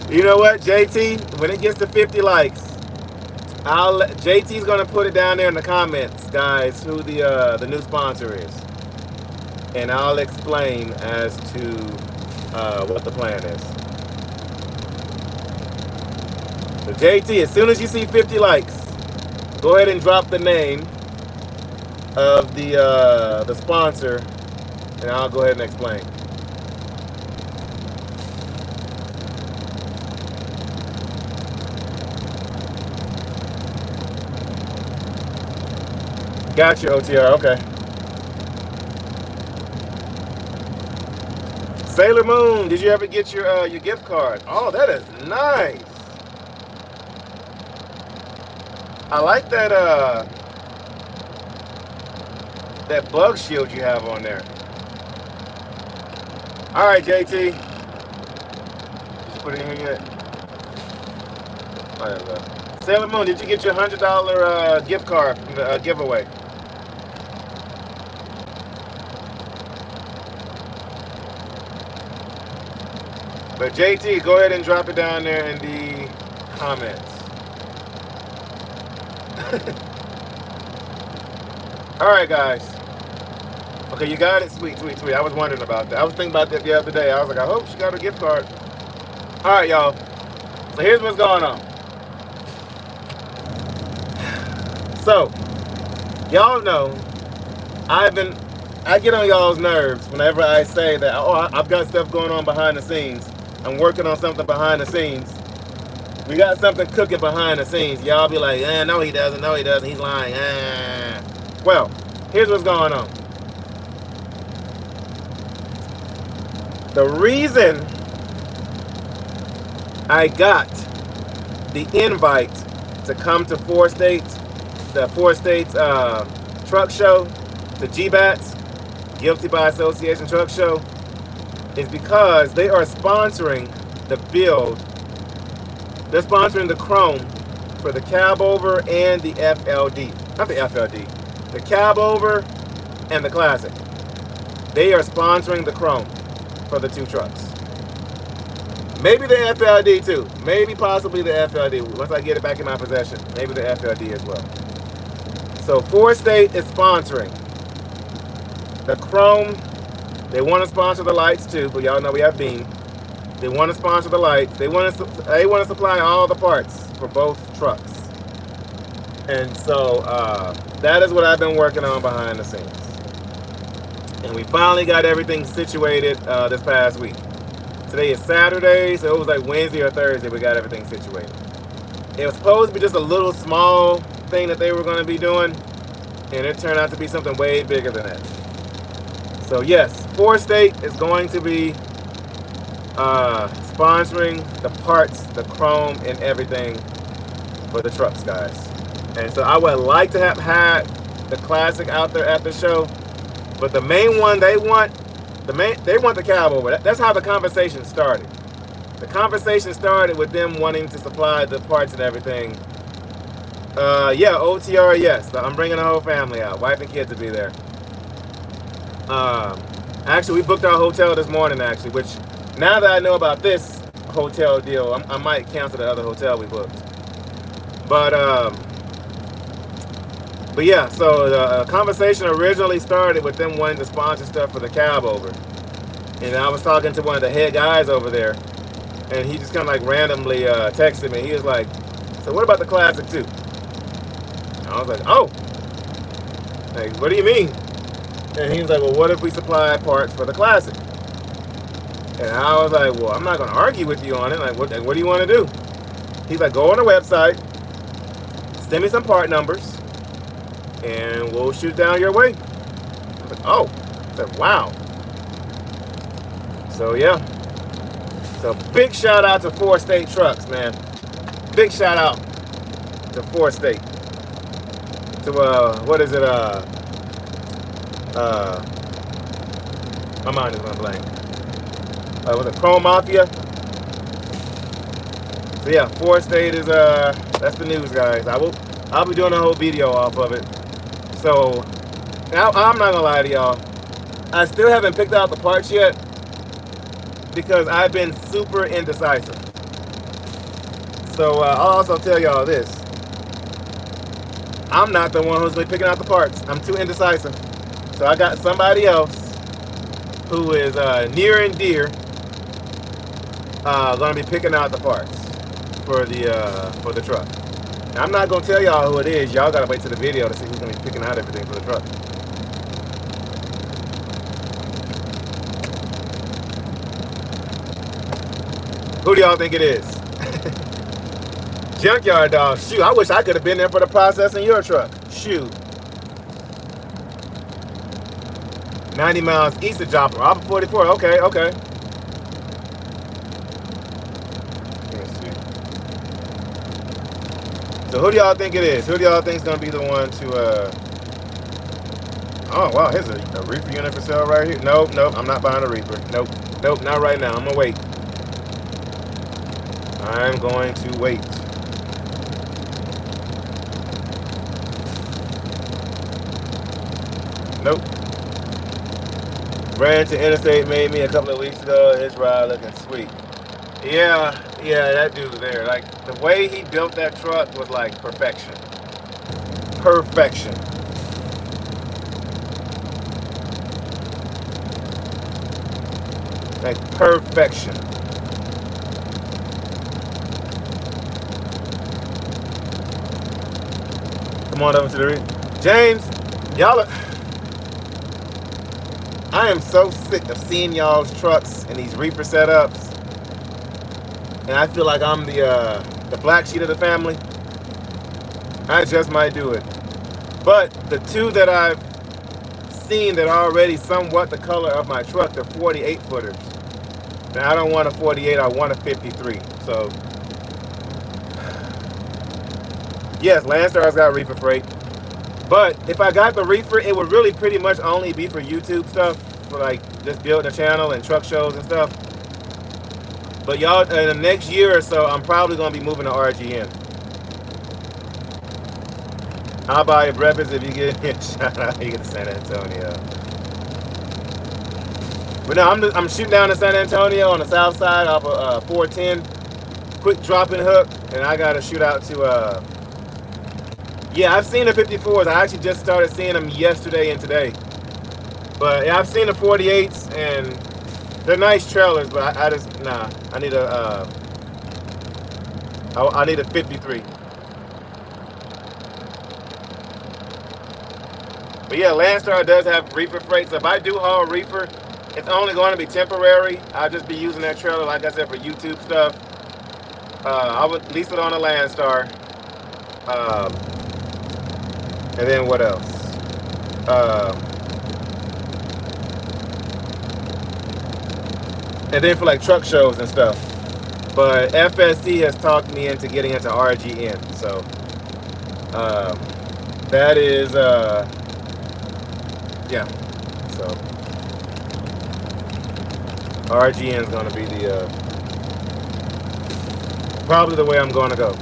You know what, JT? When it gets to 50 likes, JT's gonna put it down there in the comments, guys, who the new sponsor is, and I'll explain as to what the plan is. So JT, as soon as you see 50 likes, go ahead and drop the name of the sponsor, and I'll go ahead and explain. Gotcha, OTR, okay. Sailor Moon, did you ever get your gift card? Oh, that is nice. I like that that bug shield you have on there. All right, JT. Did you put it in here yet? Oh, there we go. Sailor Moon, did you get your $100 gift card from the giveaway? But JT, go ahead and drop it down there in the comments. All right, guys. Okay, you got it? Sweet, sweet, sweet. I was wondering about that. I was thinking about that the other day. I was like, I hope she got her gift card. All right, y'all. So here's what's going on. So, y'all know, I get on y'all's nerves whenever I say that, oh, I've got stuff going on behind the scenes. I'm working on something behind the scenes. We got something cooking behind the scenes. Y'all be like, no he doesn't, no he doesn't, he's lying. Well, here's what's going on. The reason I got the invite to come to the 4 States truck show, the GBATS, Guilty by Association truck show, is because they are sponsoring the build. They're sponsoring the chrome for the cab over and the FLD. Not the FLD, the cab over and the classic. They are sponsoring the chrome for the 2 trucks. Maybe the FLD too. Maybe possibly the FLD. Once I get it back in my possession, maybe the FLD as well. So 4 State is sponsoring the chrome. They want to sponsor the lights too, but y'all know we have beam. They want to sponsor the lights. They want to supply all the parts for both trucks. And so that is what I've been working on behind the scenes. And we finally got everything situated this past week. Today is Saturday, so it was like Wednesday or Thursday we got everything situated. It was supposed to be just a little small thing that they were going to be doing, and it turned out to be something way bigger than that. So yes, 4 State is going to be sponsoring the parts, the chrome, and everything for the trucks, guys. And so I would like to have had the classic out there at the show, but the main one they want the cab over. That's how the conversation started. The conversation started with them wanting to supply the parts and everything. Yeah, OTR, yes. I'm bringing the whole family out. Wife and kids will be there. Actually, we booked our hotel this morning, actually, which now that I know about this hotel deal, I might cancel the other hotel we booked. But yeah, so the conversation originally started with them wanting to sponsor stuff for the cab over. And I was talking to one of the head guys over there, and he just kind of like randomly texted me. He was like, so what about the classic too? And I was like, oh, like, what do you mean? And he was like, well, what if we supply parts for the classic? And I was like, well, I'm not going to argue with you on it. Like, what do you want to do? He's like, go on the website, send me some part numbers, and we'll shoot down your way. I was like, oh. I said, wow. So, yeah. So, big shout out to 4 State Trucks, man. Big shout out to 4 State. To, what is it? My mind is going blank. Was it Chrome Mafia? So, yeah, 4 State is, that's the news, guys. I'll be doing a whole video off of it. So, I'm not gonna lie to y'all. I still haven't picked out the parts yet because I've been super indecisive. So, I'll also tell y'all this. I'm not the one who's been picking out the parts. I'm too indecisive. So, I got somebody else who is near and dear gonna be picking out the parts for the truck. Now, I'm not gonna tell y'all who it is. Y'all gotta wait till the video to see who's gonna be picking out everything for the truck. Who do y'all think it is? Junkyard dog. Shoot, I wish I could have been there for the process in your truck. Shoot. 90 miles east of Joppa. Off of 44. Okay. So who do y'all think it is? Who do y'all think is going to be the one to, oh, wow, here's a Reefer unit for sale right here. Nope, I'm not buying a Reefer. Nope, not right now. I'm going to wait. I'm going to wait. Nope. Ran to Interstate made me a couple of weeks ago. His ride looking sweet. Yeah, that dude there. Like, the way he built that truck was like perfection. Perfection. Like perfection. Come on over to the reef. James, y'all are... I am so sick of seeing y'all's trucks and these reefer setups. And I feel like I'm the black sheep of the family. I just might do it. But the two that I've seen that are already somewhat the color of my truck, they're 48 footers. Now I don't want a 48, I want a 53. So yes, Landstar's got reefer freight. But if I got the reefer, it would really pretty much only be for YouTube stuff, for like just building a channel and truck shows and stuff. But y'all, in the next year or so, I'm probably gonna be moving to RGN. I'll buy you breakfast if you get a shout out. You get to San Antonio. But no, I'm shooting down to San Antonio on the south side off of 410. Quick drop and hook, and I gotta shoot out to yeah, I've seen the 54s. I actually just started seeing them yesterday and today. But yeah, I've seen the 48s, and they're nice trailers, but I just, nah, I need a I need a 53. But yeah, Landstar does have reefer freight, so if I do haul reefer, it's only going to be temporary. I'll just be using that trailer, like I said, for YouTube stuff. I would lease it on a Landstar. And then what else? And then for like truck shows and stuff. But FSC has talked me into getting into RGN. So that is yeah. So RGN is gonna be the probably the way I'm gonna go.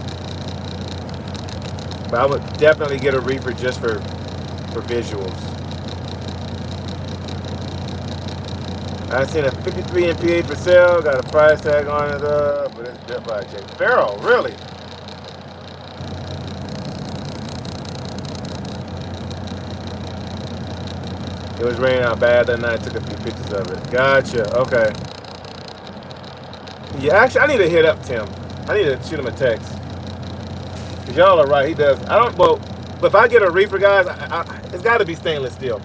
But I would definitely get a reefer just for visuals. I seen a 53 MPA for sale, got a price tag on it, but it's built by J. Referral, really? It was raining out bad that night, took a few pictures of it. Gotcha, okay. Yeah, actually, I need to hit up Tim. I need to shoot him a text. Cause y'all are right, he does. I don't, well, but if I get a reefer, guys, it's gotta be stainless steel.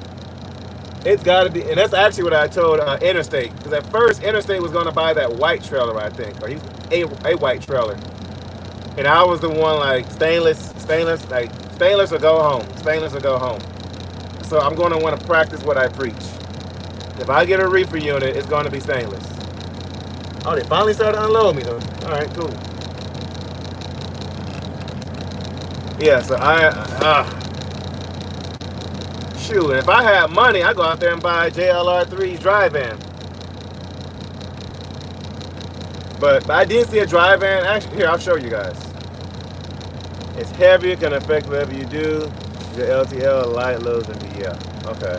It's gotta be, and that's actually what I told Interstate. Because at first, Interstate was gonna buy that white trailer, I think. Or he's a white trailer. And I was the one like, stainless, like, stainless or go home. Stainless or go home. So I'm gonna wanna practice what I preach. If I get a reefer unit, it's gonna be stainless. Oh, they finally started to unload me though. All right, cool. Yeah, so shoot, and if I had money, I'd go out there and buy JLR3's dry van. But I did see a dry van. Actually, here, I'll show you guys. It's heavy, it can affect whatever you do. The LTL, light loads, and yeah, okay.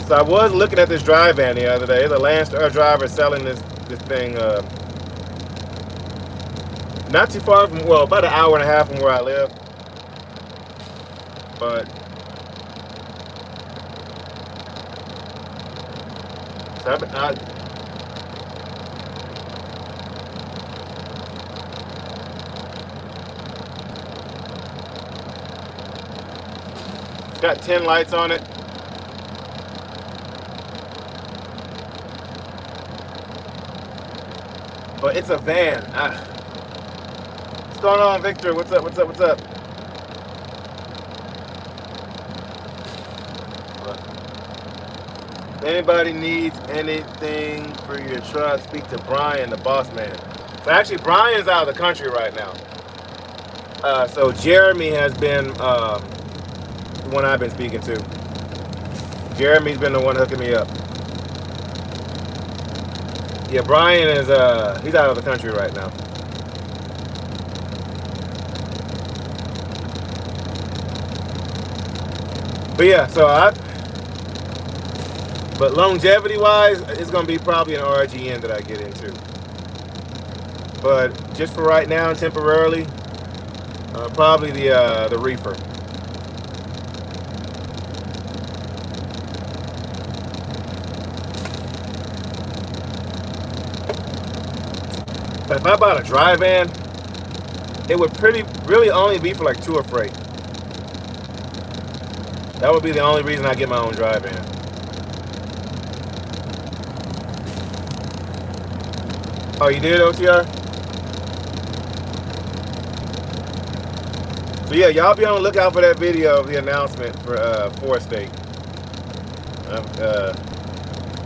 So I was looking at this dry van the other day. There's a Landstar driver selling this thing, not too far from, well, about an hour and a half from where I live. But so it's got 10 lights on it. But it's a van. What's going on, Victor? What's up? What's up? What's up? If anybody needs anything for your truck, speak to Brian, the boss man. So actually, Brian's out of the country right now. So Jeremy has been the one I've been speaking to. Jeremy's been the one hooking me up. Yeah, Brian is he's out of the country right now. But yeah, so but longevity wise, it's gonna be probably an RGN that I get into. But just for right now, temporarily, probably the Reefer. But if I bought a dry van, it would really only be for like tour freight. That would be the only reason I get my own dry van. Oh, you did, OTR? So yeah, y'all be on the lookout for that video of the announcement for State.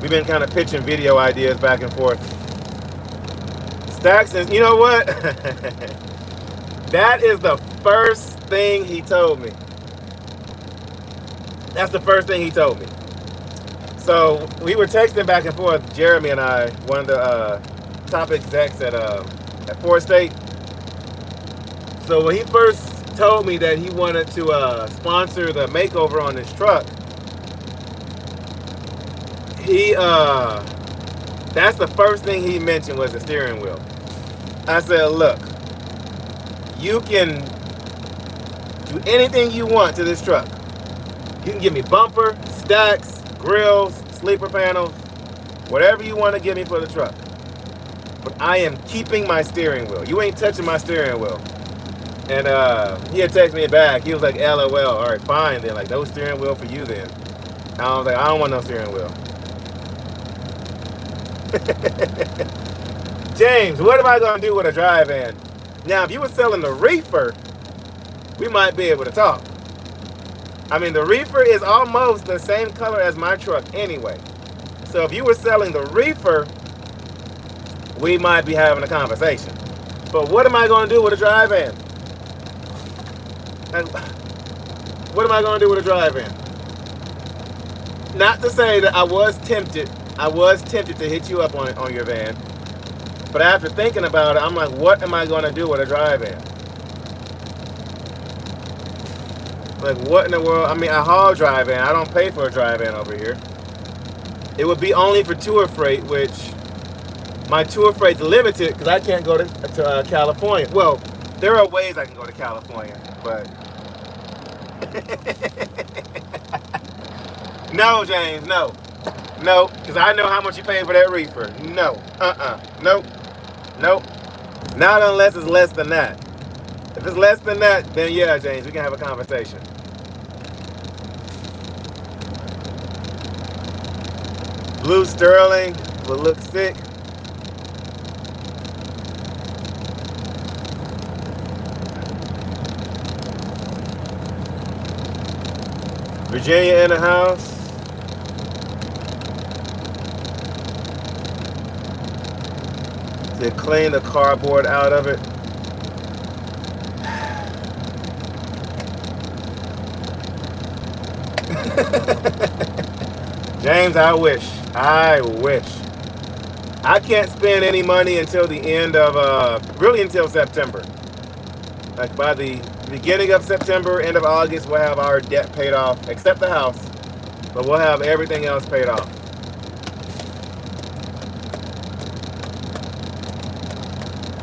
We've been kind of pitching video ideas back and forth. Stacks, you know what? That is the first thing he told me. That's the first thing he told me. So we were texting back and forth, Jeremy and I, one of the top execs at State. So when he first told me that he wanted to sponsor the makeover on his truck, that's the first thing he mentioned was the steering wheel. I said, look, you can do anything you want to this truck. You can give me bumper, stacks, grills, sleeper panels, whatever you want to give me for the truck. But I am keeping my steering wheel. You ain't touching my steering wheel. And he had texted me back. He was like, LOL. All right, fine then. Like, no steering wheel for you then. And I was like, I don't want no steering wheel. James, what am I going to do with a dry van? Now, if you were selling the Reefer, we might be able to talk. I mean, the Reefer is almost the same color as my truck anyway. So if you were selling the Reefer, we might be having a conversation. But what am I going to do with a dry van? What am I going to do with a dry van? Not to say that I was tempted to hit you up on your van. But after thinking about it, I'm like, what am I going to do with a dry van? Like, what in the world? I mean, I haul dry van. I don't pay for a dry van over here. It would be only for tour freight, which my tour freight's limited because I can't go to California. Well, there are ways I can go to California, but no, James, no, because I know how much you pay for that Reefer. No, nope. Not unless it's less than that. If it's less than that, then yeah, James, we can have a conversation. Blue Sterling will look sick. Virginia in the house. To clean the cardboard out of it. James, I wish. I can't spend any money until the end of, really until September. Like by the beginning of September, end of August, we'll have our debt paid off, except the house, but we'll have everything else paid off.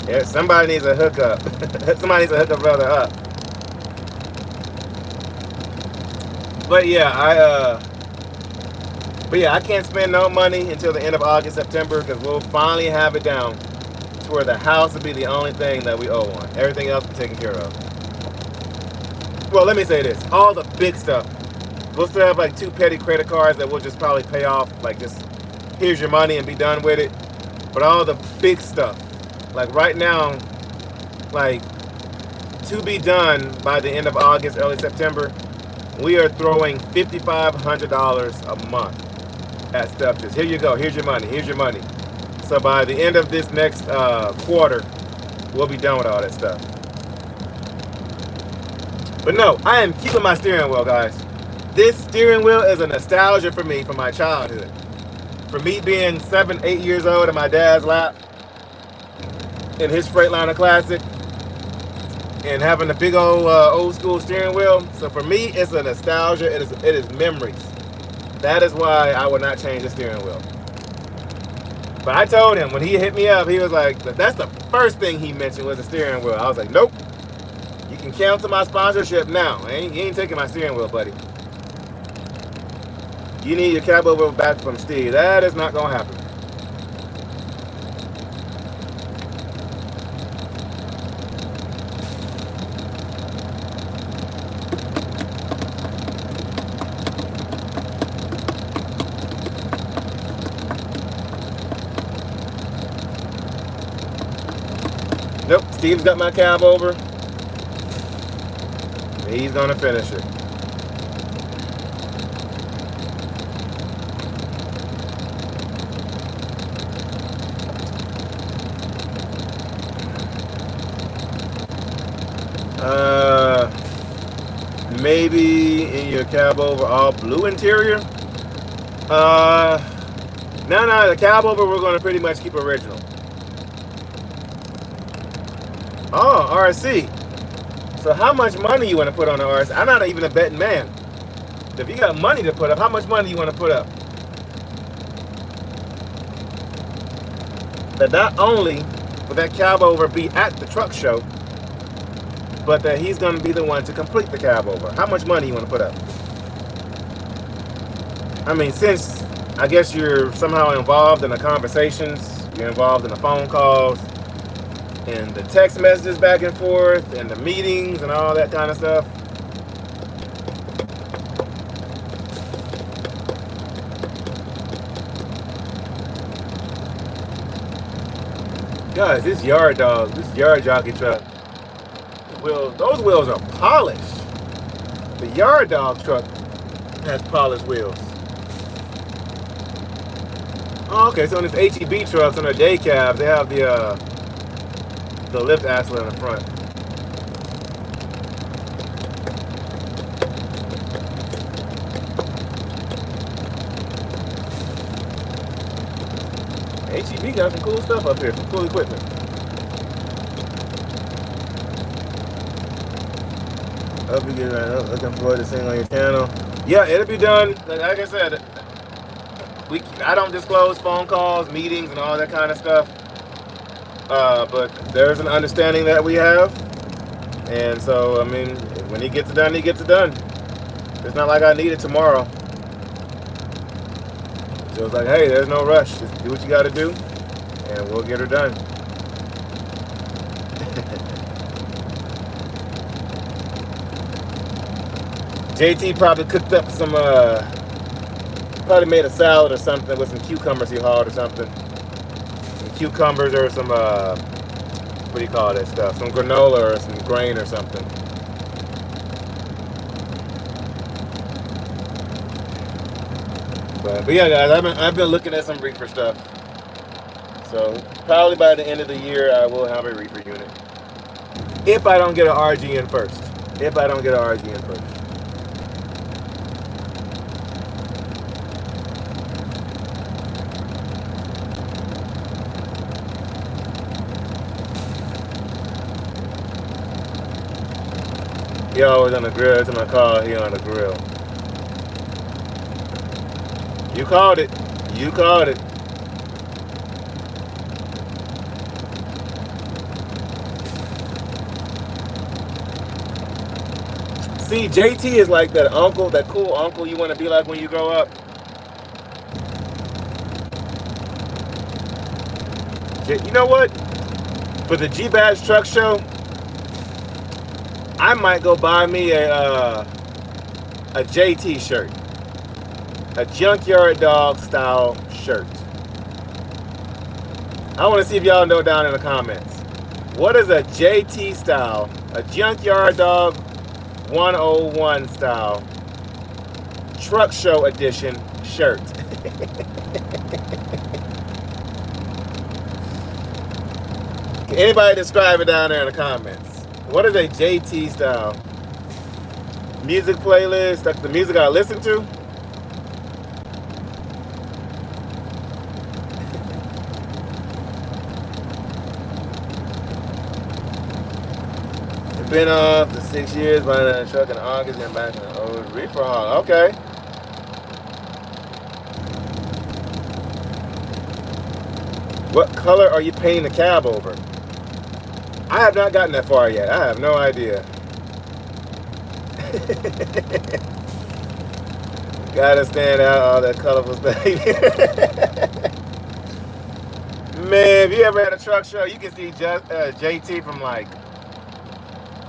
Yeah, somebody needs a hookup. Somebody needs to hook a brother up. But yeah, I can't spend no money until the end of August, September, because we'll finally have it down to where the house will be the only thing that we owe on. Everything else will be taken care of. Well, let me say this. All the big stuff. We'll still have like 2 petty credit cards that we'll just probably pay off. Like just, here's your money and be done with it. But all the big stuff, like right now, like to be done by the end of August, early September, we are throwing $5,500 a month at stuff. Just here you go, here's your money, here's your money. So by the end of this next quarter, we'll be done with all that stuff. But no, I am keeping my steering wheel, guys. This steering wheel is a nostalgia for me from my childhood. For me being 7, 8 years old in my dad's lap in his Freightliner Classic and having a big old school steering wheel. So for me, it's a nostalgia. It is memories. That is why I would not change the steering wheel. But I told him when he hit me up, he was like, that's the first thing he mentioned was the steering wheel. I was like, nope. You can cancel my sponsorship now. You ain't taking my steering wheel, buddy. You need your cab over back from Steve. That is not going to happen. Nope, Steve's got my cab over. He's gonna finish it. Maybe in your cab over all blue interior. No, the cab over we're gonna pretty much keep original. Oh, RC. So how much money you want to put on the RC? I'm not even a betting man. If you got money to put up, how much money you want to put up? That not only will that cab over be at the truck show, but that he's going to be the one to complete the cab over. How much money you want to put up? I mean, since I guess you're somehow involved in the conversations, you're involved in the phone calls, and the text messages back and forth, and the meetings, and all that kind of stuff. Guys, this yard jockey truck, those wheels are polished. The yard dog truck has polished wheels. Oh, okay, so in this HEB trucks, on their day cabs, they have the lift axle in the front. HEB got some cool stuff up here, some cool equipment. Hope you get that. Looking forward to seeing on your channel. Yeah, it'll be done. Like I said, I don't disclose phone calls, meetings, and all that kind of stuff. But there's an understanding that we have, and so I mean, when he gets it done, he gets it done. It's not like I need it tomorrow. So it's like, hey, there's no rush. Just do what you got to do, and we'll get her done. JT probably cooked up some, probably made a salad or something with some cucumbers he hauled or something. Some cucumbers or some, what do you call that stuff? Some granola or some grain or something. But yeah, guys, I've been looking at some reefer stuff. So probably by the end of the year, I will have a reefer unit. If I don't get an RG in first. If I don't get an RG in first. He always on the grill. It's in my car. He on the grill. You called it. You called it. See, JT is like that uncle, that cool uncle you want to be like when you grow up. You know what? For the G-Badge truck show, I might go buy me a JT shirt. A Junkyard Dog style shirt. I want to see if y'all know down in the comments. What is a JT style, a Junkyard Dog 101 style truck show edition shirt? Can anybody describe it down there in the comments? What is a JT style? Music playlist, that's the music I listen to? Been off for 6 years, buying a truck in August and back in the old reefer haul. Okay. What color are you painting the cab over? I have not gotten that far yet. I have no idea. Gotta stand out all that colorful stuff. Man, if you ever had a truck show, you can see JT from like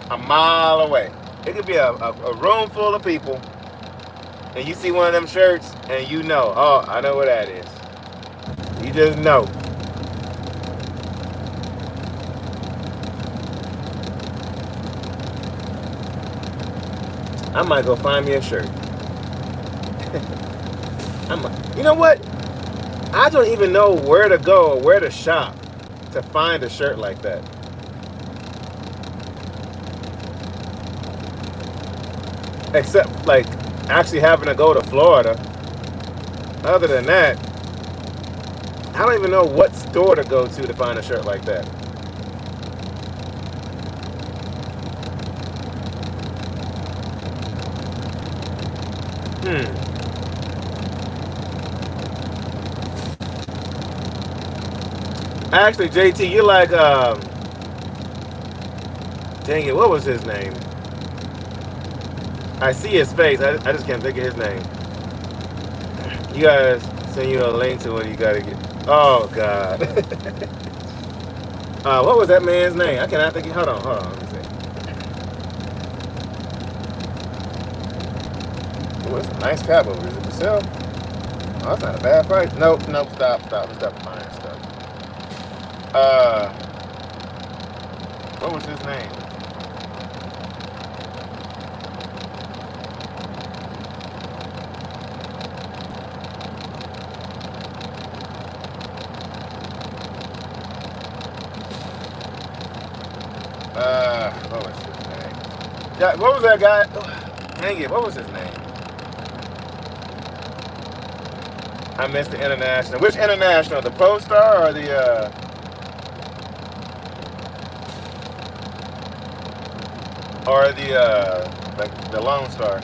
a mile away. It could be a room full of people, and you see one of them shirts, and you know, oh, I know what that is. You just know. I might go find me a shirt. You know what? I don't even know where to go or where to shop to find a shirt like that. Except like actually having to go to Florida. Other than that, I don't even know what store to go to find a shirt like that. Actually, JT, you like, dang it, what was his name? I see his face. I just can't think of his name. You guys send you a link to it. You gotta get. Oh God. What was that man's name? I cannot think. Hold on. Let me see. Oh, it's a nice cab over. Is it for sale? Oh, that's not a bad price. Nope. Stop. Let's stop buying stuff. What was his name? What was his name? Yeah, what was that guy? Dang it, what was his name? I missed the international. Which international? The Pro Star or the like the Lone Star?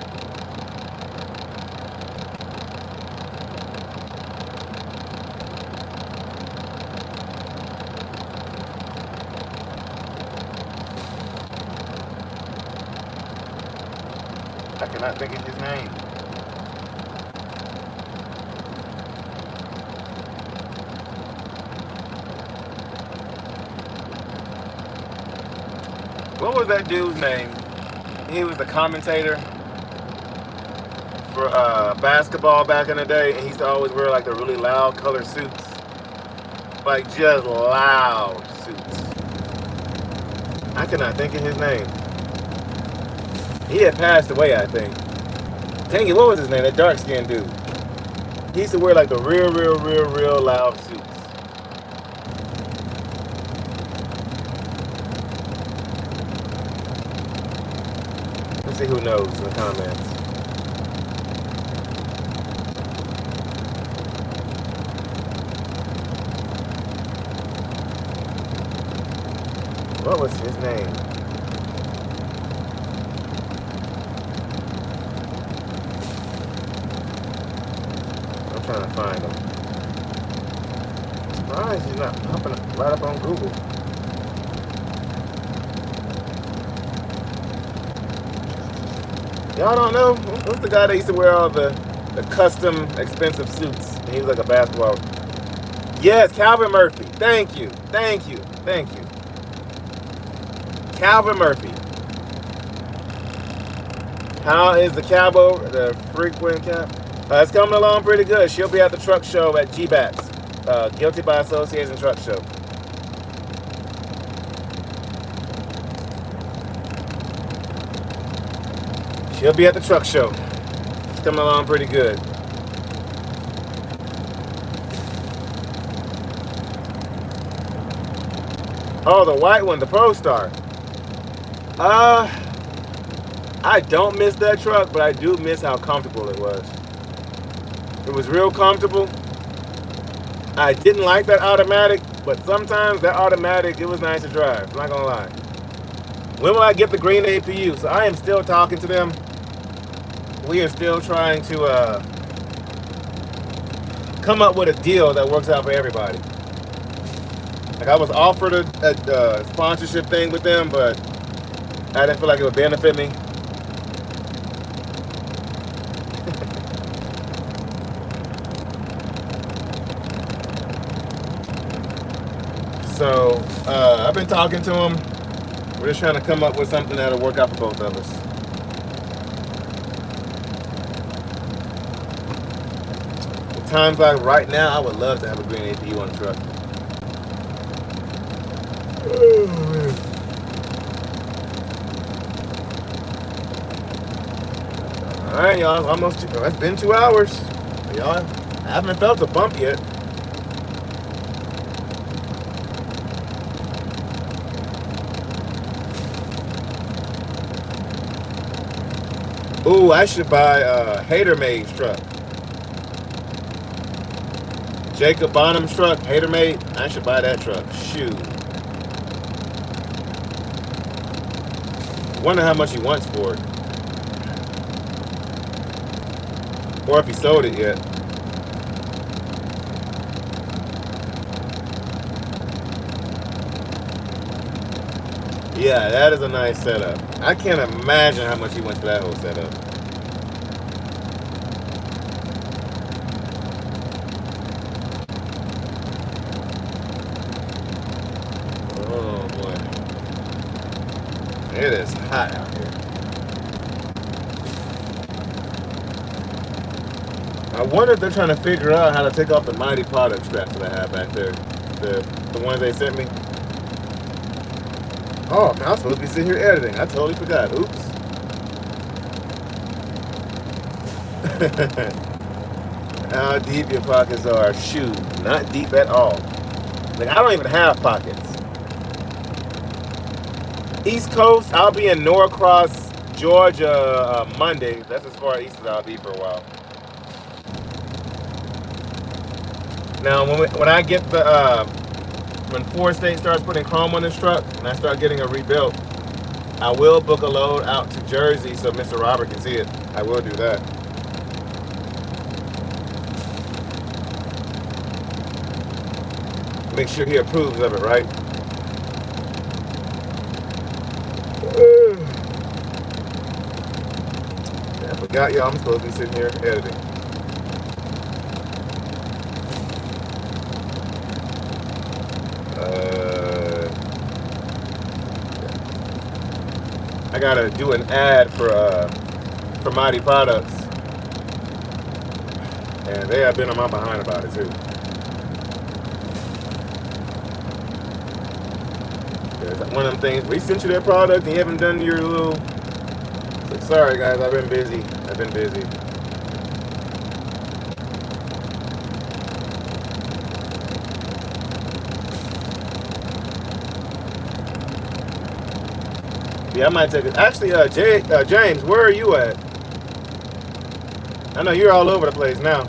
I cannot think of his name. What was that dude's name? He was the commentator for basketball back in the day, and he used to always wear like the really loud color suits. Like just loud suits. I cannot think of his name. He had passed away, I think. Dang it, what was his name? That dark skinned dude. He used to wear like the real loud suits. Let's see who knows in the comments. What was his name? I'm trying to find him. I'm surprised he's not popping right up on Google. Y'all don't know? Who's the guy that used to wear all the custom expensive suits? And he was like a basketball. Yes, Calvin Murphy. Thank you. Calvin Murphy. How is the cabo, the frequent cab? It's coming along pretty good. She'll be at the truck show at GBAT's, Guilty by Association Truck Show. She'll be at the truck show. It's coming along pretty good. Oh, the white one, the Pro Star. I don't miss that truck, but I do miss how comfortable it was. It was real comfortable. I didn't like that automatic, but sometimes that automatic, it was nice to drive. I'm not gonna lie. When will I get the green APU? So I am still talking to them. We are still trying to come up with a deal that works out for everybody. Like I was offered a sponsorship thing with them, but I didn't feel like it would benefit me. So I've been talking to them. We're just trying to come up with something that'll work out for both of us. At times like right now, I would love to have a green APU on the truck. All right, y'all. It's been 2 hours. Y'all, I haven't felt a bump yet. Ooh, I should buy Hater Made's truck. Jacob Bonham's truck, Hater Made. I should buy that truck. Shoot. Wonder how much he wants for it. Or if he sold it yet. Yeah, that is a nice setup. I can't imagine how much he went for that whole setup. Oh boy. It is hot out here. I wonder if they're trying to figure out how to take off the MyTee Products straps that I have back there. The ones they sent me. Oh, man, I'm supposed to be sitting here editing. I totally forgot. Oops. How deep your pockets are. Shoot, not deep at all. Like, I don't even have pockets. East Coast, I'll be in Norcross, Georgia Monday. That's as far east as I'll be for a while. Now, when I get the when Ford State starts putting chrome on this truck and I start getting it rebuilt, I will book a load out to Jersey so Mr. Robert can see it. I will do that. Make sure he approves of it, right? I forgot, y'all, I'm supposed to be sitting here editing. I gotta do an ad for MyTee Products, and they have been on my behind about it too. One of them things, we sent you that product and you haven't done your little... Like, sorry guys, I've been busy. Yeah, I might take it. Actually, James, where are you at? I know you're all over the place now.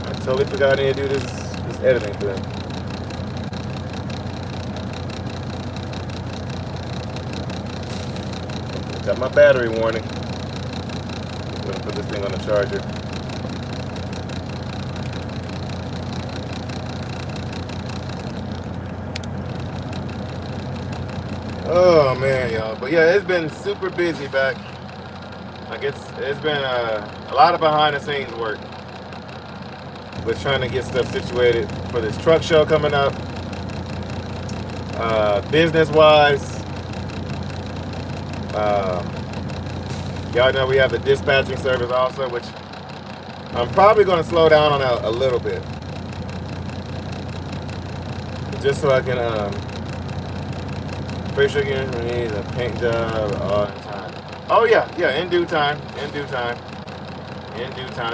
I totally forgot I need to do this editing for them. Got my battery warning. I'm gonna put this thing on the charger. Oh man, y'all. But yeah, it's been super busy back. Like it's been a lot of behind the scenes work with trying to get stuff situated for this truck show coming up. Business wise. Y'all know we have the dispatching service also, which I'm probably going to slow down on a little bit, just so I can fish again. We need a paint job all the time. Oh yeah, in due time. It's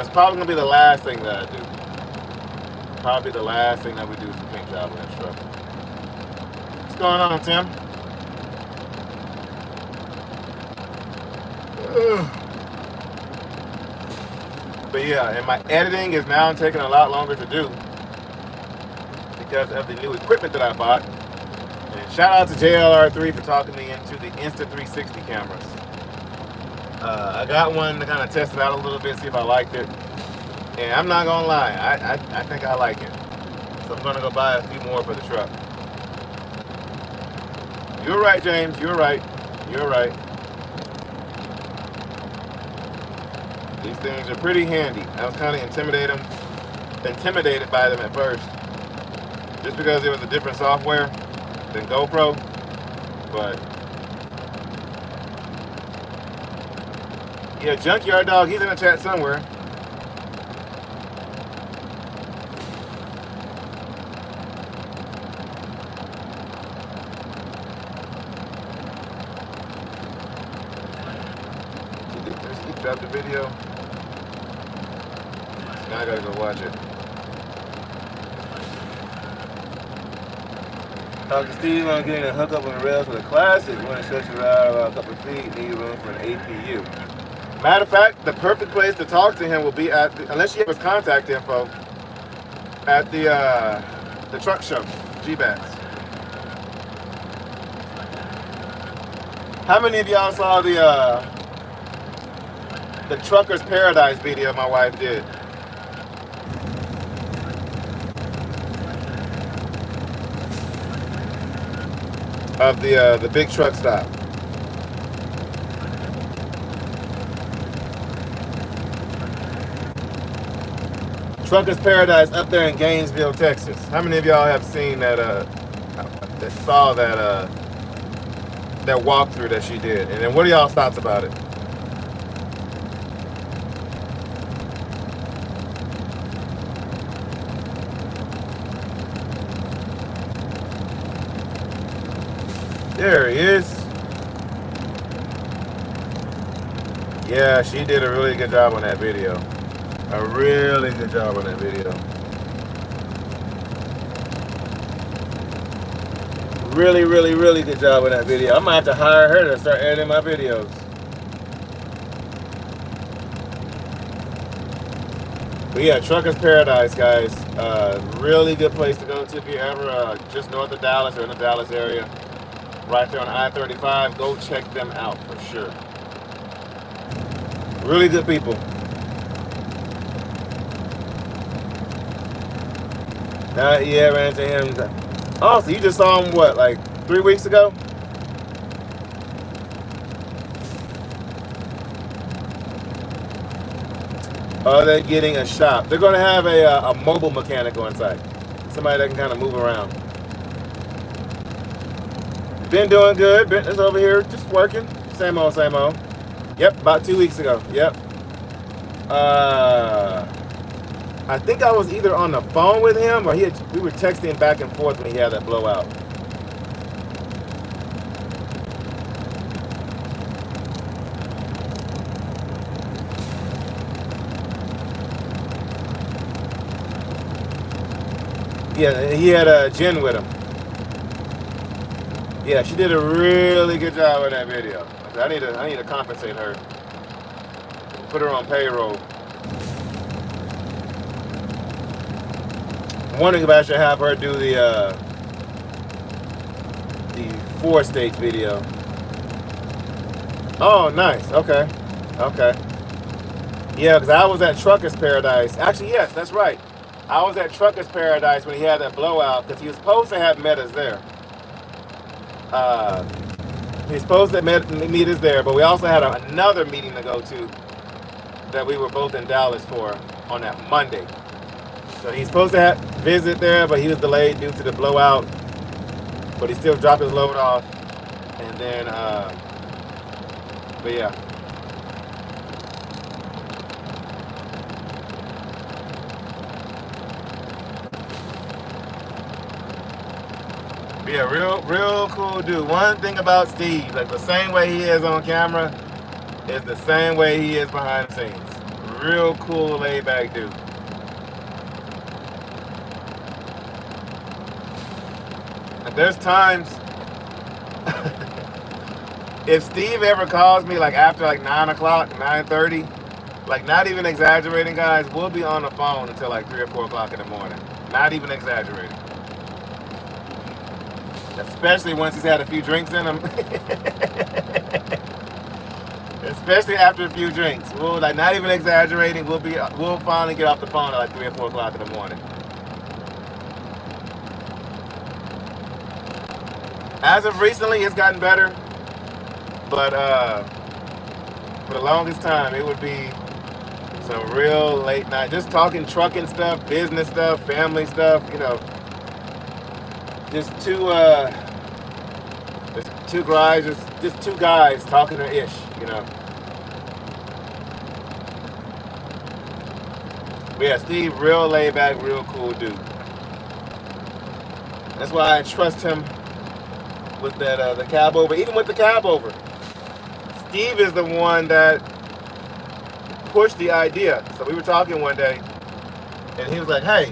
probably going to be the last thing that I do. Probably the last thing that we do is a paint job on this truck. What's going on, Tim? But yeah, and my editing is now taking a lot longer to do because of the new equipment that I bought. And shout out to JLR3 for talking me into the Insta360 cameras. I got one to kind of test it out a little bit, see if I liked it. And I'm not gonna lie, I think I like it. So I'm gonna go buy a few more for the truck. You're right, James, you're right. These things are pretty handy. I was kind of intimidated by them at first, just because it was a different software than GoPro. But yeah, Junkyard Dog, he's in the chat somewhere. dropped the video. Now I gotta go watch it. Dr. Steve on getting a hookup on the rails for the classic. When it stretches out about a couple of feet, need room for an APU. Matter of fact, the perfect place to talk to him will be at, unless you have his contact info, at the truck show, G-Bats. How many of y'all saw the Trucker's Paradise video my wife did? Of the big truck stop. Trucker's Paradise up there in Gainesville, Texas. How many of y'all have seen that? That saw that that walkthrough that she did? And then what are y'all's thoughts about it? There he is. Yeah, she did a really good job on that video. A really good job on that video. Really, really, really good job on that video. I might have to hire her to start editing my videos. But yeah, Trucker's Paradise, guys. Really good place to go to if you're ever just north of Dallas or in the Dallas area. Right there on I-35. Go check them out for sure. Really good people. Yeah, ran into him. Oh, so you just saw him, what, like 3 weeks ago? Oh, they're getting a shop. They're going to have a mobile mechanic on site. Somebody that can kind of move around. Been doing good. Been just over here, just working. Same old, same old. Yep, about 2 weeks ago. Yep. I think I was either on the phone with him or we were texting back and forth when he had that blowout. Yeah, he had Jen with him. Yeah, she did a really good job on that video. I need to compensate her. Put her on payroll. I'm wondering if I should have her do the 4-stage video. Oh, nice. Okay. Okay. Yeah, because I was at Trucker's Paradise. Actually, yes, that's right. I was at Trucker's Paradise when he had that blowout because he was supposed to have met us there. He's supposed to meet us there, but we also had another meeting to go to that we were both in Dallas for on that Monday. So he's supposed to visit there, but he was delayed due to the blowout. But he still dropped his load off. And then, but yeah. But yeah, real cool dude. One thing about Steve, like the same way he is on camera, is the same way he is behind the scenes. Real cool, laid back dude. There's times if Steve ever calls me like after like 9 o'clock, 9:30, like not even exaggerating, guys, we'll be on the phone until like 3 or 4 o'clock in the morning. Not even exaggerating. Especially once he's had a few drinks in him. Especially after a few drinks. We'll like not even exaggerating, we'll finally get off the phone at like 3 or 4 o'clock in the morning. As of recently, it's gotten better, but for the longest time, it would be some real late night, just talking trucking stuff, business stuff, family stuff, you know, just two guys, just two guys talking to ish, you know. But yeah, Steve, real laid back, real cool dude. That's why I trust him with that the cab over. Even with the cab over, Steve is the one that pushed the idea. So we were talking one day, and he was like, hey,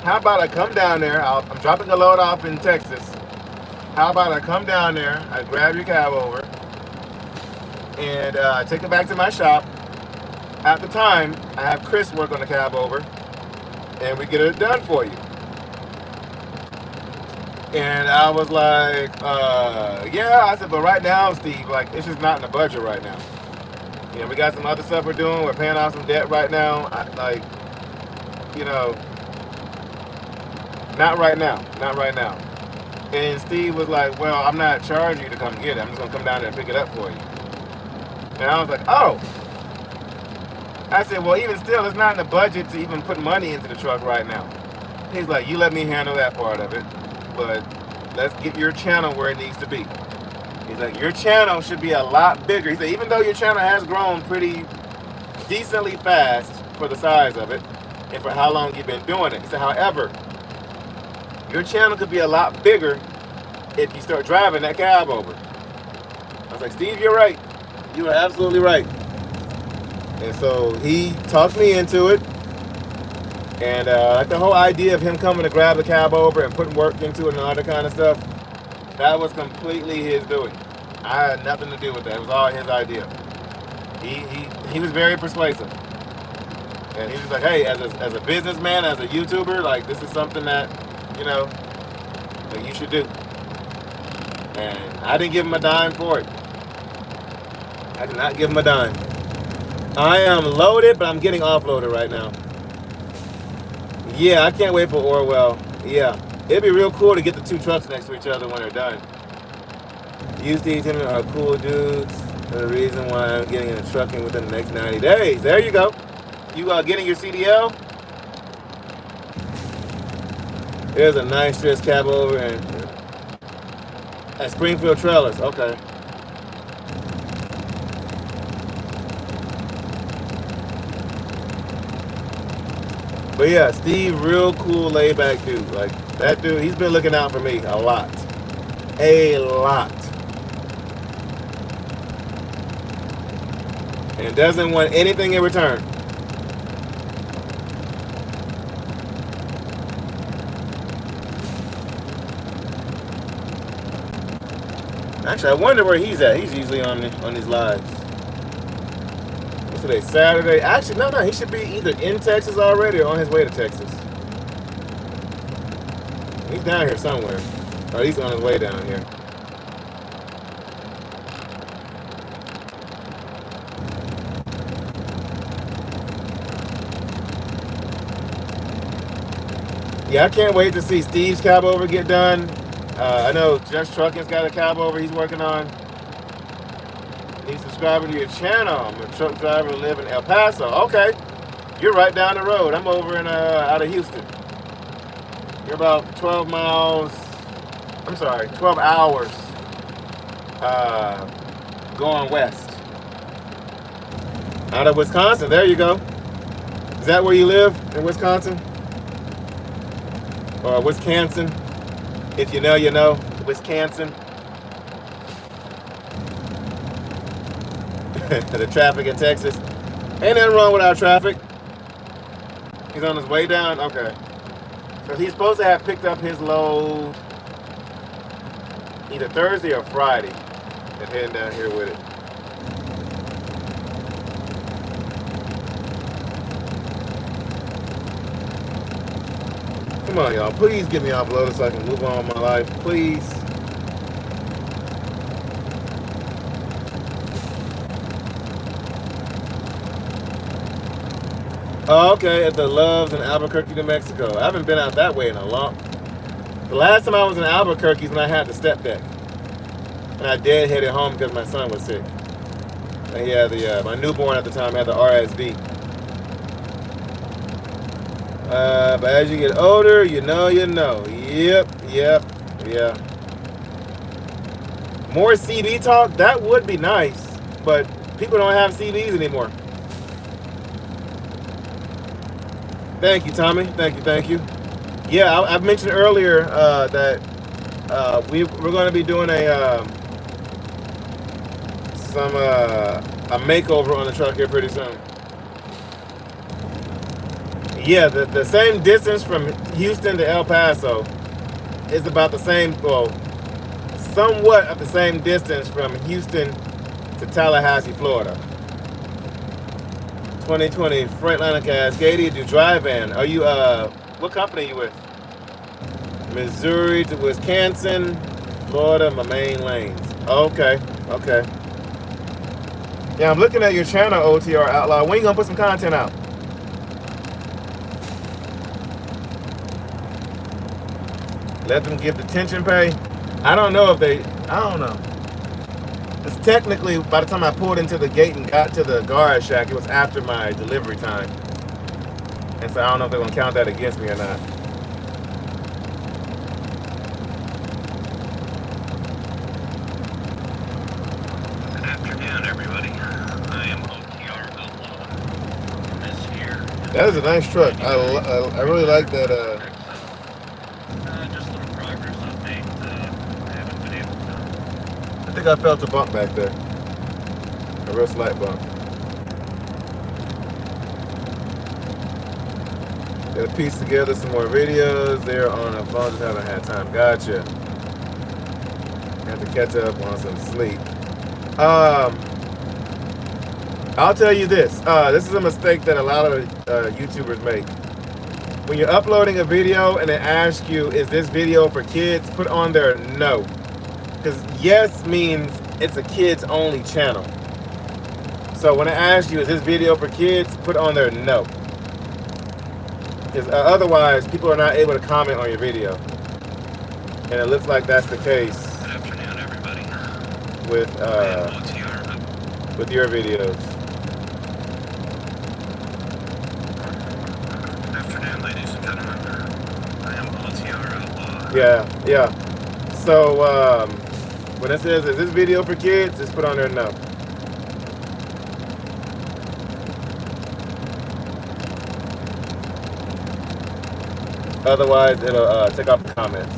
how about I come down there? I'm dropping a load off in Texas. How about I come down there, I grab your cab over, and take it back to my shop. At the time, I have Chris work on the cab over, and we get it done for you. And I was like, yeah. I said, but right now, Steve, like, it's just not in the budget right now. You know, we got some other stuff we're doing. We're paying off some debt right now. Not right now. Not right now. And Steve was like, well, I'm not charging you to come get it. I'm just going to come down there and pick it up for you. And I was like, oh. I said, well, even still, it's not in the budget to even put money into the truck right now. He's like, you let me handle that part of it, but let's get your channel where it needs to be. He's like, your channel should be a lot bigger. He said, even though your channel has grown pretty decently fast for the size of it and for how long you've been doing it. He said, however, your channel could be a lot bigger if you start driving that cab over. I was like, Steve, you're right. You are absolutely right. And so he talked me into it. And like the whole idea of him coming to grab the cab over and putting work into it and all that kind of stuff, that was completely his doing. I had nothing to do with that. It was all his idea. He was very persuasive. And he was like, hey, as a businessman, as a YouTuber, like, this is something that, you know, that you should do. And I didn't give him a dime for it. I did not give him a dime. I am loaded, but I'm getting offloaded right now. Yeah, I can't wait for Orwell. Yeah, it'd be real cool to get the two trucks next to each other when they're done. You, Steve, Tim are cool dudes. The reason why I'm getting into trucking within the next 90 days. There you go. You getting your CDL? There's a nice stress cab over at Springfield Trailers. Okay. But yeah, Steve, real cool, laid back dude. Like, that dude, he's been looking out for me a lot. A lot. And doesn't want anything in return. Actually, I wonder where he's at. He's usually on these lives. What's today? Saturday? Actually, no, he should be either in Texas already or on his way to Texas. He's down here somewhere. Or he's on his way down here. Yeah, I can't wait to see Steve's cab over get done. I know Just Trucking's got a cab over he's working on. Need subscribing to your channel. I'm a truck driver who live in El Paso. Okay, you're right down the road. I'm over in out of Houston. You're about 12 miles. I'm sorry, 12 hours going west. Out of Wisconsin. There you go. Is that where you live in Wisconsin? Or Wisconsin? If you know, you know. Wisconsin. The traffic in Texas. Ain't nothing wrong with our traffic. He's on his way down? Okay. So he's supposed to have picked up his load either Thursday or Friday and heading down here with it. Come on, y'all. Please get me offloaded so I can move on with my life. Please. Oh, okay, at the Loves in Albuquerque, New Mexico. I haven't been out that way in a long... The last time I was in Albuquerque is when I had the step deck. And I deadheaded home because my son was sick. And he had my newborn at the time had the RSV. But as you get older, you know. Yep, yeah. More CB talk, that would be nice, but people don't have CBs anymore. Thank you, Tommy. Thank you. Yeah, I mentioned earlier that we're going to be doing a makeover on the truck here pretty soon. Yeah, the same distance from Houston to El Paso is about the same, well, somewhat of the same distance from Houston to Tallahassee, Florida. 2020 Freightliner Cascadia, do dry van. Are you, what company are you with? Missouri to Wisconsin, Florida, my main lanes. Okay, okay. Yeah, I'm looking at your channel, OTR Outlaw. When you gonna put some content out? Let them give detention pay. I don't know if they, I don't know. It's technically, by the time I pulled into the gate and got to the garage shack, it was after my delivery time. And so I don't know if they're gonna count that against me or not. Good afternoon, everybody. I am OTR Outlaw. This here. That is a nice truck. I really like that. Just a little progress update. I haven't been able to. I think I felt a bump back there. A real slight bump. Gotta piece together some more videos. They're on the phone, just haven't had time. Gotcha. Have to catch up on some sleep. I'll tell you this. This is a mistake that a lot of YouTubers make. When you're uploading a video and they ask you, is this video for kids? Put on there no. Because yes means it's a kids only channel. So when I ask you, is this video for kids? Put on there no. Because otherwise, people are not able to comment on your video. And it looks like that's the case. Good afternoon, everybody. With OTR. with your videos. Good afternoon, ladies and gentlemen. I am OTR Outlaw. Yeah, yeah. So when it says, is this video for kids? Just put on there no. Otherwise, it'll take off the comments.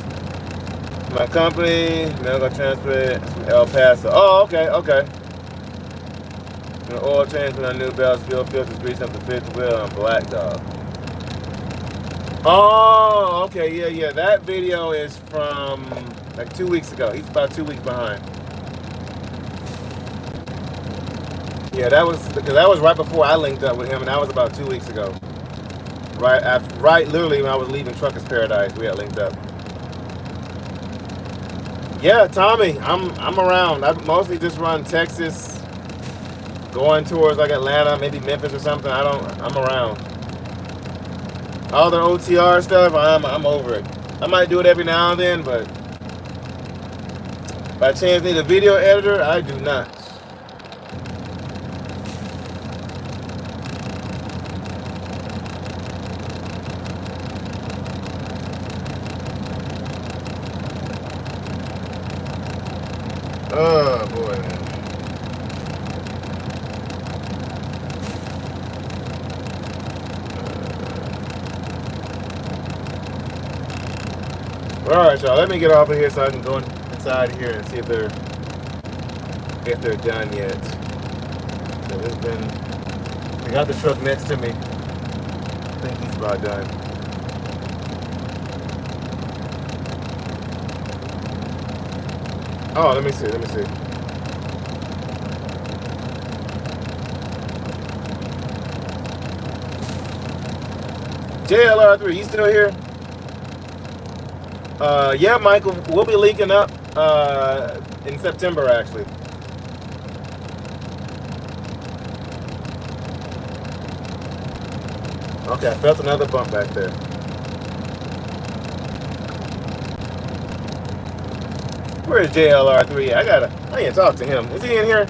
My company, medical transport from El Paso. Oh, okay, okay. An oil change with a new belts, fuel filters, grease up the fifth wheel on Black Dog. Oh, okay, yeah, yeah. That video is from like 2 weeks ago. He's about 2 weeks behind. Yeah, that was because that was right before I linked up with him, and that was about 2 weeks ago. Right after, right, literally when I was leaving Truckers Paradise, we had linked up. Yeah, Tommy, I'm around. I mostly just run Texas, going towards like Atlanta, maybe Memphis or something. I'm around. All the OTR stuff, I'm over it. I might do it every now and then, but by chance need a video editor, I do not. Oh boy, man. All right, y'all. Let me get off of here so I can go inside here and see if they're done yet. So it's been. I got the truck next to me. I think he's about done. Oh, let me see. Let me see. JLR3, you still here? Yeah, Michael, we'll be linking up in September, actually. Okay, I felt another bump back there. Where is JLR3? I need to talk to him. Is he in here?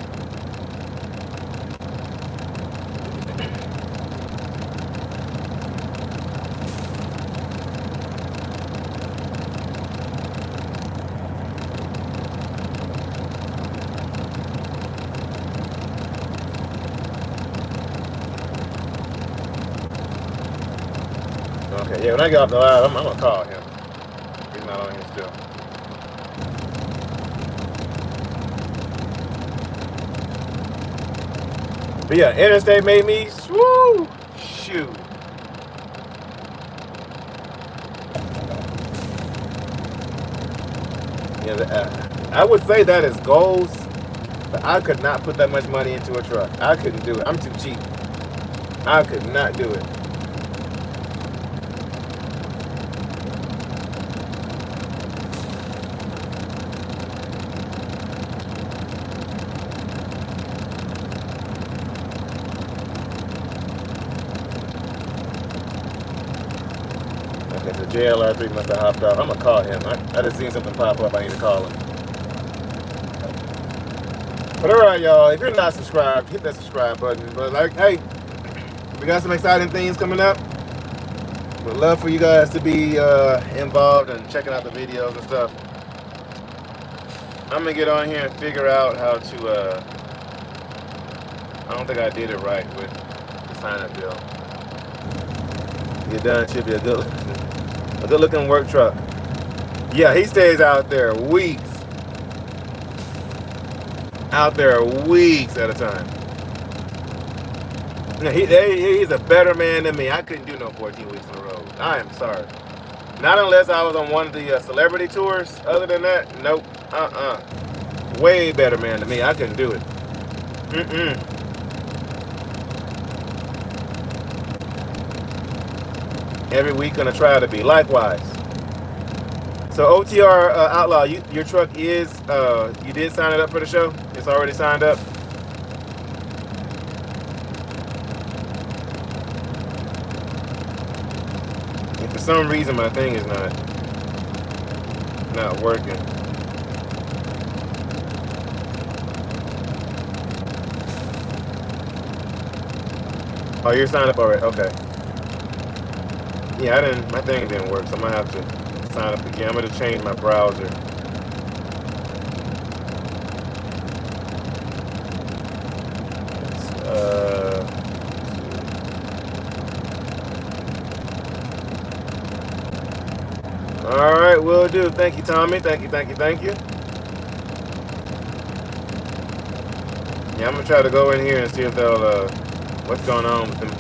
Okay, yeah, when I get off the live, I'm gonna call him. He's not on here still. But yeah, Interstate made me, woo, shoot. Yeah, I would say that is goals, but I could not put that much money into a truck. I couldn't do it. I'm too cheap. I could not do it. Okay, so JLR3 must have hopped off. I'm gonna call him. I just seen something pop up. I need to call him. But all right, y'all. If you're not subscribed, hit that subscribe button. But like, hey, we got some exciting things coming up. Would love for you guys to be involved and checking out the videos and stuff. I'm gonna get on here and figure out how to. I don't think I did it right with the sign-up bill. Get done. Should be a good-looking work truck. Yeah, he stays out there weeks. Out there weeks at a time. He's a better man than me. I couldn't do no 14 weeks on the road. I am sorry. Not unless I was on one of the celebrity tours. Other than that, nope. Way better man than me. I couldn't do it. Every week gonna try to be. Likewise. So OTR Outlaw, your truck is, you did sign it up for the show? It's already signed up? And for some reason my thing is not working. Oh, you're signed up already? Okay. Yeah, my thing didn't work, so I'm gonna have to sign up again. I'm going to change my browser. All right, will do. Thank you, Tommy. Thank you. Yeah, I'm going to try to go in here and see if they'll, what's going on with them,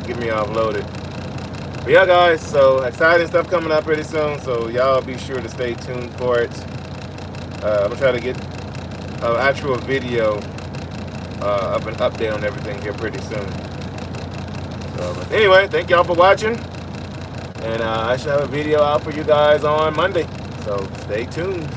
get me offloaded. But yeah, guys, so exciting stuff coming up pretty soon, so y'all be sure to stay tuned for it. I'm gonna try to get an actual video of an update on everything here pretty soon. So, but anyway, thank y'all for watching, and I should have a video out for you guys on Monday, so stay tuned.